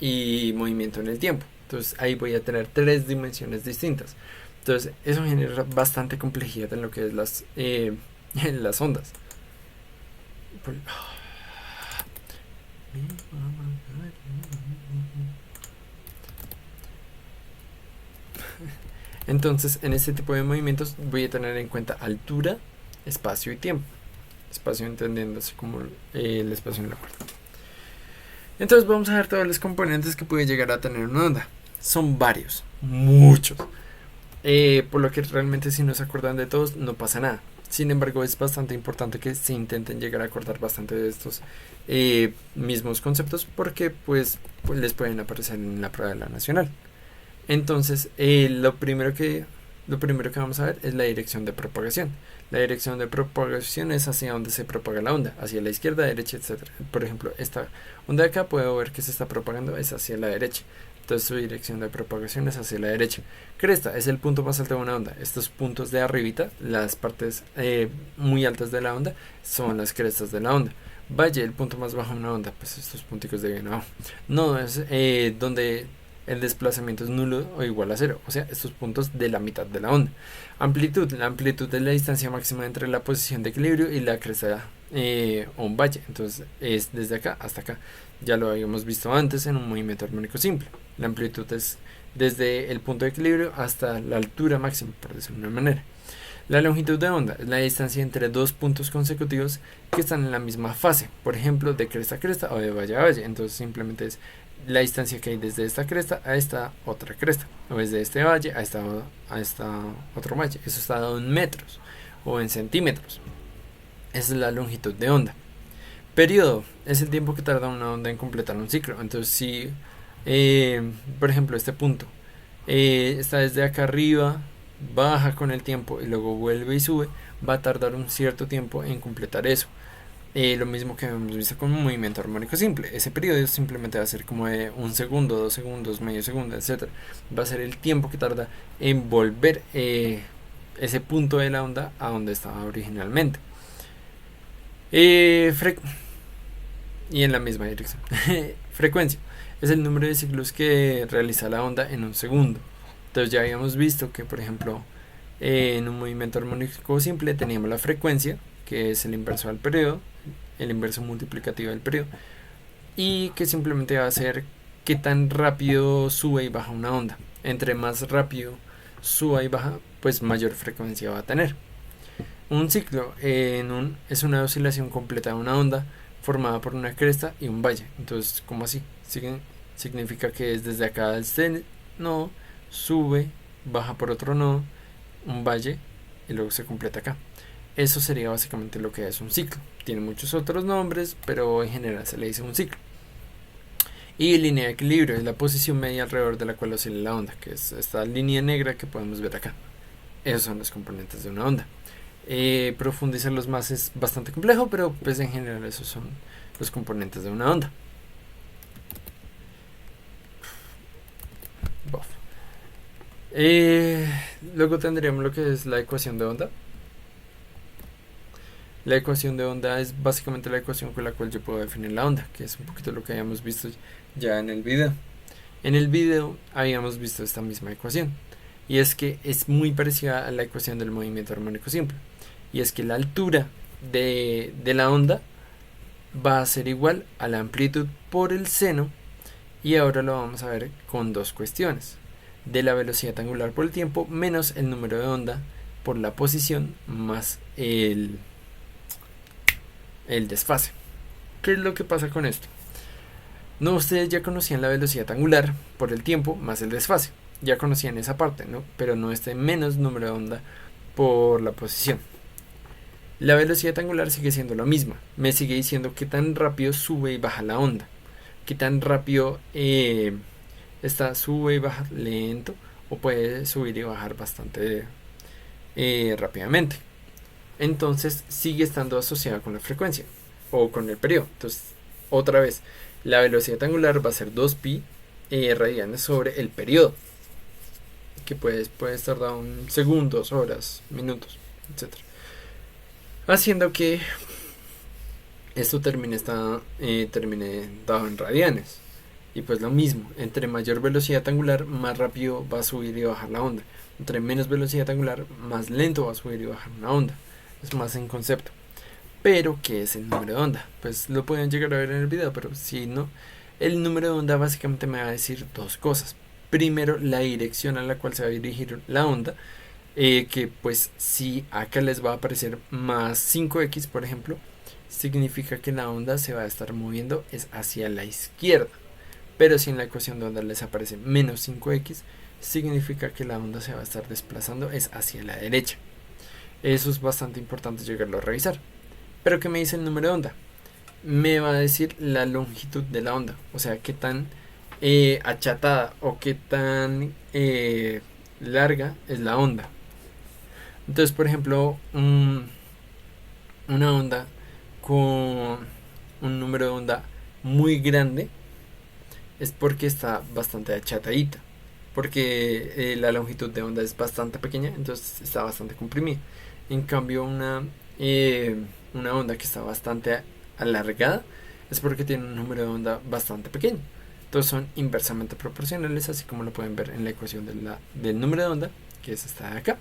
Speaker 1: y movimiento en el tiempo. Entonces ahí voy a tener 3 dimensiones distintas. Entonces eso genera bastante complejidad en lo que es en las ondas. Entonces en este tipo de movimientos voy a tener en cuenta altura, espacio y tiempo. Espacio entendiéndose como el espacio en la cuerda. Entonces vamos a ver todos los componentes que puede llegar a tener una onda. Son varios, muchos. Por lo que realmente si no se acuerdan de todos no pasa nada. Sin embargo es bastante importante que se intenten llegar a acordar bastante de estos mismos conceptos, porque pues les pueden aparecer en la prueba de la nacional. Entonces lo primero que vamos a ver es la dirección de propagación. La dirección de propagación es hacia donde se propaga la onda, hacia la izquierda, derecha, etc. Por ejemplo, esta onda de acá puedo ver que se está propagando es hacia la derecha. Entonces su dirección de propagación es hacia la derecha. Cresta es el punto más alto de una onda. Estos puntos de arribita, las partes muy altas de la onda, son las crestas de la onda. Valle, el punto más bajo de una onda, pues estos punticos de bien abajo. No, es donde el desplazamiento es nulo o igual a 0, o sea, estos puntos de la mitad de la onda. Amplitud, la amplitud es la distancia máxima entre la posición de equilibrio y la cresta o un valle, entonces es desde acá hasta acá. Ya lo habíamos visto antes en un movimiento armónico simple. La amplitud es desde el punto de equilibrio hasta la altura máxima, por decirlo de una manera. La longitud de onda es la distancia entre dos puntos consecutivos que están en la misma fase, por ejemplo, de cresta a cresta o de valle a valle. Entonces simplemente es la distancia que hay desde esta cresta a esta otra cresta, o desde este valle a esta otro valle. Eso está dado en metros o en centímetros. Esa es la longitud de onda. Periodo es el tiempo que tarda una onda en completar un ciclo. Entonces si por ejemplo este punto está desde acá arriba, baja con el tiempo y luego vuelve y sube, va a tardar un cierto tiempo en completar eso. Lo mismo que hemos visto con un movimiento armónico simple. Ese periodo simplemente va a ser como de 1 segundo, 2 segundos, medio segundo, etc. Va a ser el tiempo que tarda en volver ese punto de la onda a donde estaba originalmente. Y en la misma dirección. Frecuencia es el número de ciclos que realiza la onda en un segundo. Entonces ya habíamos visto que, por ejemplo, en un movimiento armónico simple teníamos la frecuencia, que es el inverso al periodo, el inverso multiplicativo del periodo, y que simplemente va a ser qué tan rápido sube y baja una onda. Entre más rápido suba y baja, pues mayor frecuencia va a tener. Un ciclo es una oscilación completa de una onda formada por una cresta y un valle. Entonces, ¿cómo así? Significa que es desde acá al nodo, sube, baja por otro nodo, un valle, y luego se completa acá. Eso sería básicamente lo que es un ciclo. Tiene muchos otros nombres, pero en general se le dice un ciclo. Y línea de equilibrio es la posición media alrededor de la cual oscila la onda, que es esta línea negra que podemos ver acá. Esos son los componentes de una onda. Profundizarlos más es bastante complejo, pero pues en general esos son los componentes de una onda. Luego tendríamos lo que es la ecuación de onda. La ecuación de onda es básicamente la ecuación con la cual yo puedo definir la onda, que es un poquito lo que habíamos visto ya en el video. En el video habíamos visto esta misma ecuación. y es que es muy parecida a la ecuación del movimiento armónico simple, y es que la altura de la onda va a ser igual a la amplitud por el seno, y ahora lo vamos a ver con dos cuestiones, de la velocidad angular por el tiempo menos el número de onda por la posición más el desfase. ¿Qué es lo que pasa con esto? No, ustedes ya conocían la velocidad angular por el tiempo más el desfase, ya conocían esa parte, ¿no? Pero no este menos número de onda por la posición. La velocidad angular sigue siendo la misma, me sigue diciendo qué tan rápido sube y baja la onda, qué tan rápido sube y baja lento, o puede subir y bajar bastante rápidamente. Entonces sigue estando asociada con la frecuencia o con el periodo. Entonces, otra vez, la velocidad angular va a ser 2pi radianes sobre el periodo, que puede estar dado en segundos, horas, minutos, etc. Haciendo que esto termine dado en radianes. Y pues lo mismo, entre mayor velocidad angular, más rápido va a subir y bajar la onda. Entre menos velocidad angular, más lento va a subir y bajar una onda. Es más en concepto. Pero, ¿qué es el número de onda? Pues lo pueden llegar a ver en el video, pero si no, el número de onda básicamente me va a decir dos cosas. Primero, la dirección a la cual se va a dirigir la onda, que pues si acá les va a aparecer más 5x, por ejemplo, significa que la onda se va a estar moviendo es hacia la izquierda. Pero si en la ecuación de onda les aparece menos 5x, significa que la onda se va a estar desplazando es hacia la derecha. Eso es bastante importante llegarlo a revisar. Pero ¿qué me dice el número de onda? Me va a decir la longitud de la onda, o sea, qué tan achatada o qué tan larga es la onda. Entonces, por ejemplo, una onda con un número de onda muy grande es porque está bastante achatadita, porque la longitud de onda es bastante pequeña, entonces está bastante comprimida. En cambio, una onda que está bastante alargada es porque tiene un número de onda bastante pequeño. Entonces son inversamente proporcionales, así como lo pueden ver en la ecuación del número de onda, que es esta de acá,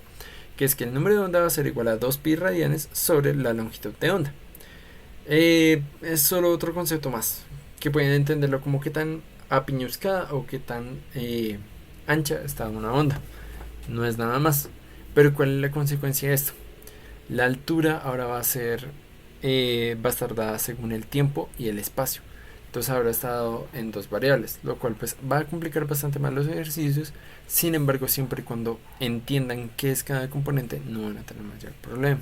Speaker 1: que es que el número de onda va a ser igual a 2pi radianes sobre la longitud de onda. Es solo otro concepto más, que pueden entenderlo como que tan apiñuscada o que tan ancha está una onda. No es nada más. Pero ¿cuál es la consecuencia de esto? La altura ahora va a estar dada según el tiempo y el espacio. Entonces ahora está dado en dos variables, lo cual pues va a complicar bastante más los ejercicios. Sin embargo, siempre y cuando entiendan qué es cada componente, no van a tener mayor problema.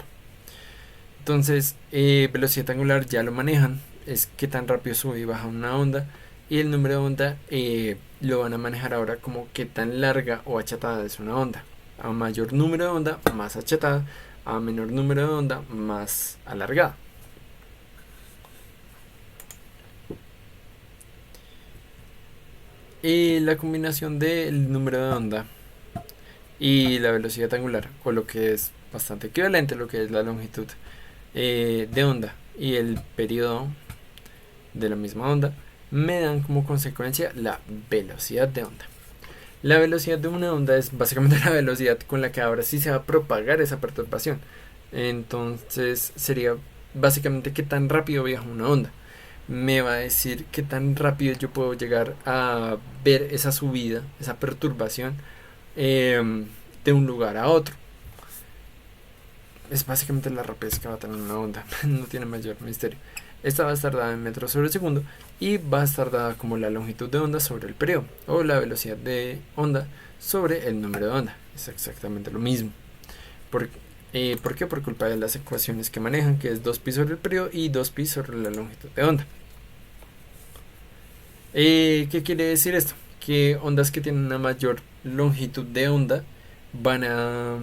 Speaker 1: Entonces, velocidad angular ya lo manejan, es qué tan rápido sube y baja una onda. Y el número de onda lo van a manejar ahora como qué tan larga o achatada es una onda. A mayor número de onda, más achatada. A menor número de onda, más alargada. Y la combinación del número de onda y la velocidad angular, o lo que es bastante equivalente, lo que es la longitud de onda y el periodo de la misma onda, me dan como consecuencia la velocidad de onda. La velocidad de una onda es básicamente la velocidad con la que ahora sí se va a propagar esa perturbación. Entonces sería básicamente qué tan rápido viaja una onda. Me va a decir qué tan rápido yo puedo llegar a ver esa subida, esa perturbación de un lugar a otro. Es básicamente la rapidez que va a tener una onda. No tiene mayor misterio. Esta va a estar dada en metros sobre segundo y va a estar dada como la longitud de onda sobre el periodo, o la velocidad de onda sobre el número de onda. Es exactamente lo mismo. ¿Por qué? Por culpa de las ecuaciones que manejan, que es 2pi sobre el periodo y 2pi sobre la longitud de onda. ¿Qué quiere decir esto? Que ondas que tienen una mayor longitud de onda van a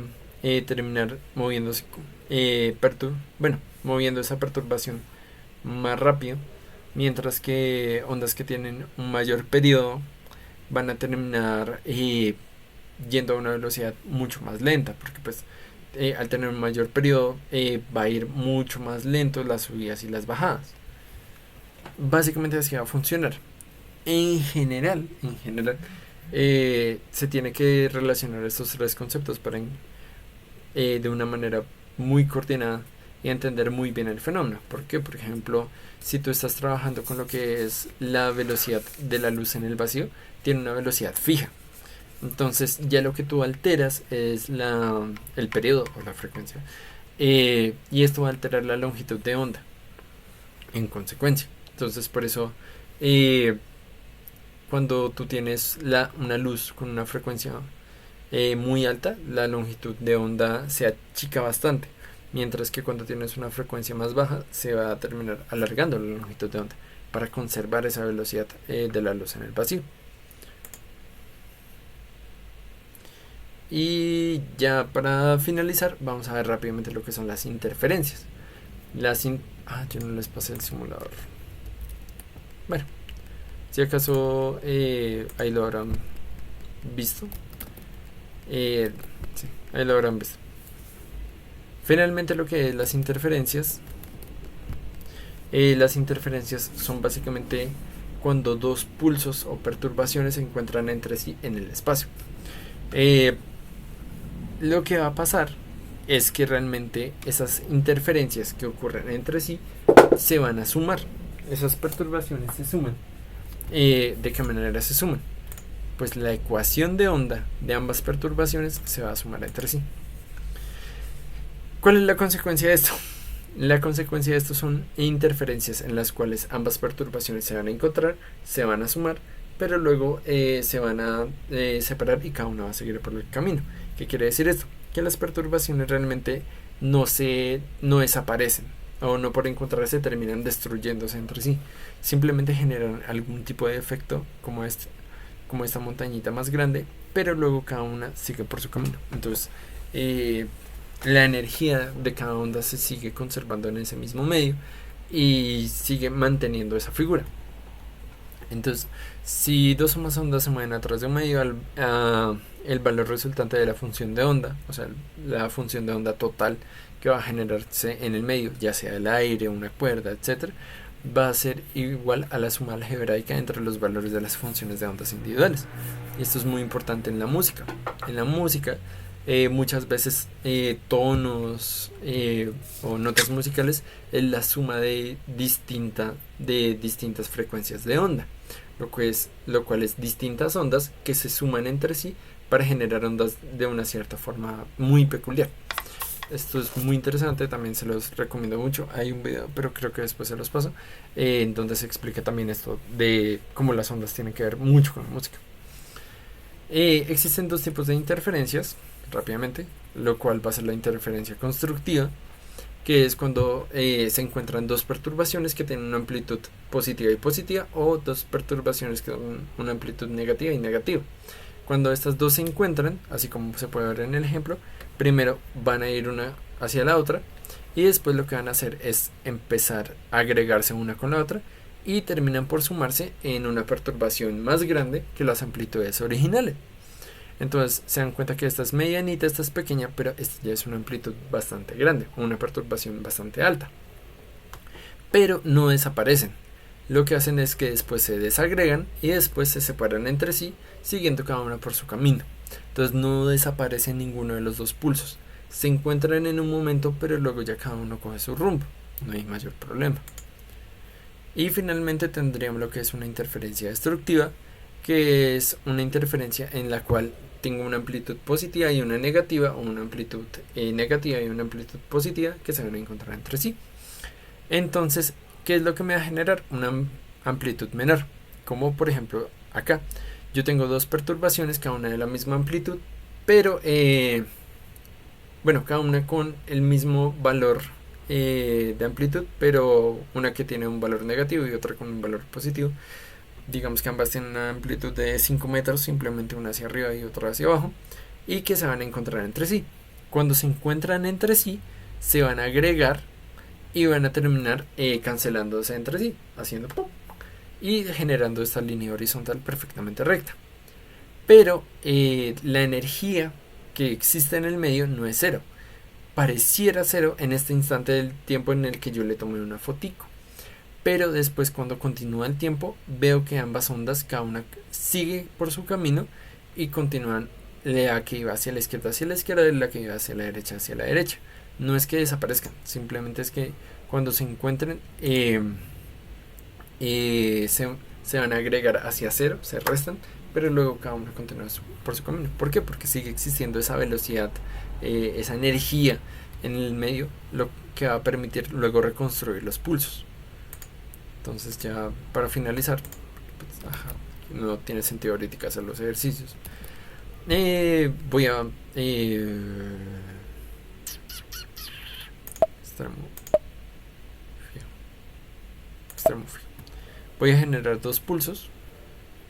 Speaker 1: terminar moviéndose, moviendo esa perturbación más rápido, mientras que ondas que tienen un mayor periodo van a terminar yendo a una velocidad mucho más lenta, porque pues al tener un mayor periodo va a ir mucho más lento las subidas y las bajadas. Básicamente así va a funcionar. En general, se tiene que relacionar estos tres conceptos de una manera muy coordinada y entender muy bien el fenómeno. ¿Por qué? Por ejemplo, si tú estás trabajando con lo que es la velocidad de la luz en el vacío, tiene una velocidad fija. Entonces ya lo que tú alteras es el periodo o la frecuencia. Y esto va a alterar la longitud de onda en consecuencia. Entonces por eso cuando tú tienes una luz con una frecuencia muy alta, la longitud de onda se achica bastante, mientras que cuando tienes una frecuencia más baja se va a terminar alargando la longitud de onda para conservar esa velocidad de la luz en el vacío. Y ya para finalizar vamos a ver rápidamente lo que son las interferencias. Yo no les pasé el simulador. Bueno, si acaso ahí lo habrán visto. Sí, ahí lo habrán visto. Finalmente lo que es las interferencias son básicamente cuando dos pulsos o perturbaciones se encuentran entre sí en el espacio. Lo que va a pasar es que realmente esas interferencias que ocurren entre sí se van a sumar. Esas perturbaciones se suman. ¿De qué manera se suman? Pues la ecuación de onda de ambas perturbaciones se va a sumar entre sí. ¿Cuál es la consecuencia de esto? La consecuencia de esto son interferencias en las cuales ambas perturbaciones se van a encontrar, se van a sumar, pero luego se van a separar y cada una va a seguir por el camino. ¿Qué quiere decir esto? Que las perturbaciones realmente no desaparecen o no por encontrarse terminan destruyéndose entre sí. Simplemente generan algún tipo de efecto como esta montañita más grande, pero luego cada una sigue por su camino. Entonces la energía de cada onda se sigue conservando en ese mismo medio y sigue manteniendo esa figura. Entonces, si dos o más ondas se mueven a través de un medio, el valor resultante de la función de onda, o sea, la función de onda total que va a generarse en el medio, ya sea el aire, una cuerda, etc., va a ser igual a la suma algebraica entre los valores de las funciones de ondas individuales. Y esto es muy importante en la música. En la música, muchas veces tonos o notas musicales es la suma de distintas frecuencias de onda, lo cual es distintas ondas que se suman entre sí para generar ondas de una cierta forma muy peculiar. Esto es muy interesante, también se los recomiendo mucho. Hay un video, pero creo que después se los paso, en donde se explica también esto de cómo las ondas tienen que ver mucho con la música. Existen dos tipos de interferencias, rápidamente, lo cual va a ser la interferencia constructiva, que es cuando se encuentran dos perturbaciones que tienen una amplitud positiva y positiva, o dos perturbaciones que tienen una amplitud negativa y negativa. Cuando estas dos se encuentran, así como se puede ver en el ejemplo, primero van a ir una hacia la otra y después lo que van a hacer es empezar a agregarse una con la otra y terminan por sumarse en una perturbación más grande que las amplitudes originales. Entonces se dan cuenta que esta es medianita, esta es pequeña, pero esta ya es una amplitud bastante grande, una perturbación bastante alta. Pero no desaparecen. Lo que hacen es que después se desagregan y después se separan entre sí, siguiendo cada una por su camino. Entonces no desaparece ninguno de los dos pulsos. Se encuentran en un momento, pero luego ya cada uno coge su rumbo. No hay mayor problema. Y finalmente tendríamos lo que es una interferencia destructiva, que es una interferencia en la cual tengo una amplitud positiva y una negativa, o una amplitud negativa y una amplitud positiva que se van a encontrar entre sí. Entonces, ¿qué es lo que me va a generar? Una amplitud menor, como por ejemplo acá. Yo tengo dos perturbaciones, cada una de la misma amplitud, pero cada una con el mismo valor de amplitud, pero una que tiene un valor negativo y otra con un valor positivo. Digamos que ambas tienen una amplitud de 5 metros, simplemente una hacia arriba y otra hacia abajo, y que se van a encontrar entre sí. Cuando se encuentran entre sí, se van a agregar y van a terminar cancelándose entre sí, haciendo pop y generando esta línea horizontal perfectamente recta. Pero la energía que existe en el medio no es cero. Pareciera cero en este instante del tiempo en el que yo le tomé una fotico, pero después cuando continúa el tiempo veo que ambas ondas, cada una sigue por su camino y continúan, la que iba hacia la izquierda y la que iba hacia la derecha. No es que desaparezcan, simplemente es que cuando se encuentren se van a agregar hacia cero, se restan, pero luego cada uno continúa por su camino. ¿Por qué? Porque sigue existiendo esa velocidad, esa energía en el medio, lo que va a permitir luego reconstruir los pulsos. Entonces ya para finalizar, pues, no tiene sentido ahorita hacer los ejercicios. Voy a extremo fijo. Voy a generar 2 pulsos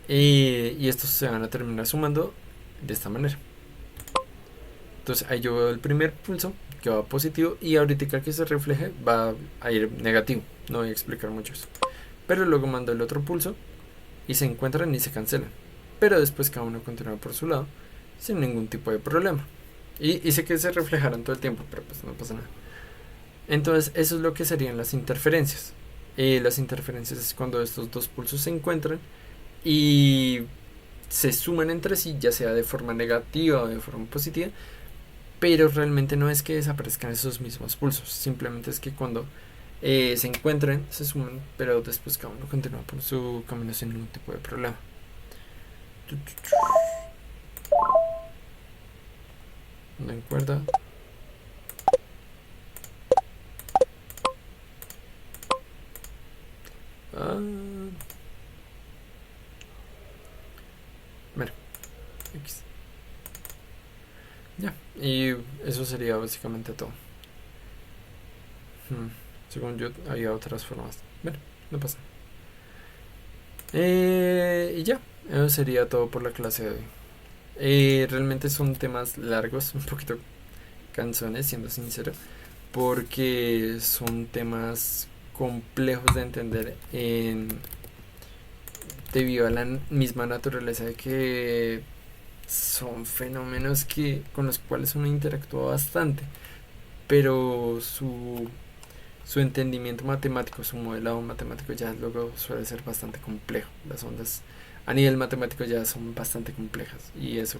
Speaker 1: y estos se van a terminar sumando de esta manera. Entonces ahí yo veo el primer pulso que va positivo y ahorita que se refleje va a ir negativo. No voy a explicar mucho eso. Pero luego mando el otro pulso y se encuentran y se cancelan. Pero después cada uno continúa por su lado sin ningún tipo de problema. Y sé que se reflejarán todo el tiempo, pero pues no pasa nada. Entonces eso es lo que serían las interferencias. Las interferencias es cuando estos 2 pulsos se encuentran y se suman entre sí, ya sea de forma negativa o de forma positiva, pero realmente no es que desaparezcan esos mismos pulsos, simplemente es que cuando se encuentren, se suman, pero después cada uno continúa por su camino sin ningún tipo de problema. No en cuerda. Bueno, X. Ya, y eso sería básicamente todo. Según yo, había otras formas. Bueno, no pasa. Y ya, eso sería todo por la clase de hoy. Realmente son temas largos, un poquito cansones, siendo sincero, porque son temas complejos de entender debido a la misma naturaleza de que son fenómenos con los cuales uno interactúa bastante, pero su entendimiento matemático, su modelado matemático ya luego suele ser bastante complejo. Las ondas a nivel matemático ya son bastante complejas y eso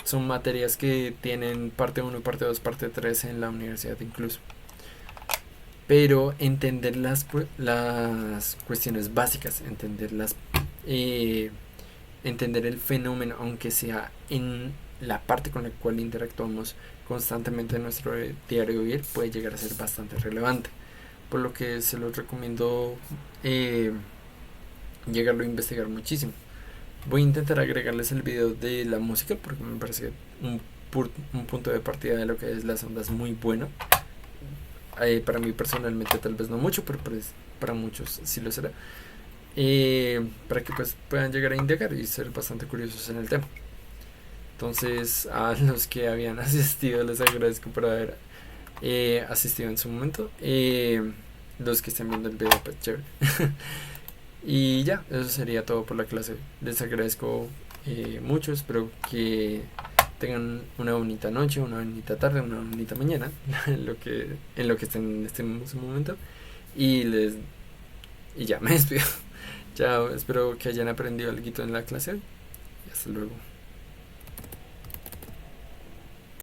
Speaker 1: son materias que tienen parte 1, parte 2, parte 3 en la universidad incluso. Pero entender las cuestiones básicas, entender el fenómeno, aunque sea en la parte con la cual interactuamos constantemente en nuestro diario vivir, puede llegar a ser bastante relevante. Por lo que se los recomiendo llegarlo a investigar muchísimo. Voy a intentar agregarles el video de la música porque me parece un punto de partida de lo que es las ondas muy bueno. Para mí personalmente tal vez no mucho, pero para muchos sí lo será. Para que pues puedan llegar a indagar y ser bastante curiosos en el tema. Entonces a los que habían asistido les agradezco por haber asistido en su momento. Los que estén viendo el video pues chévere. Y ya, eso sería todo por la clase. Les agradezco mucho, espero que tengan una bonita noche, una bonita tarde, una bonita mañana en lo que estén en este momento y ya me despido. Chao, espero que hayan aprendido algo en la clase y hasta luego.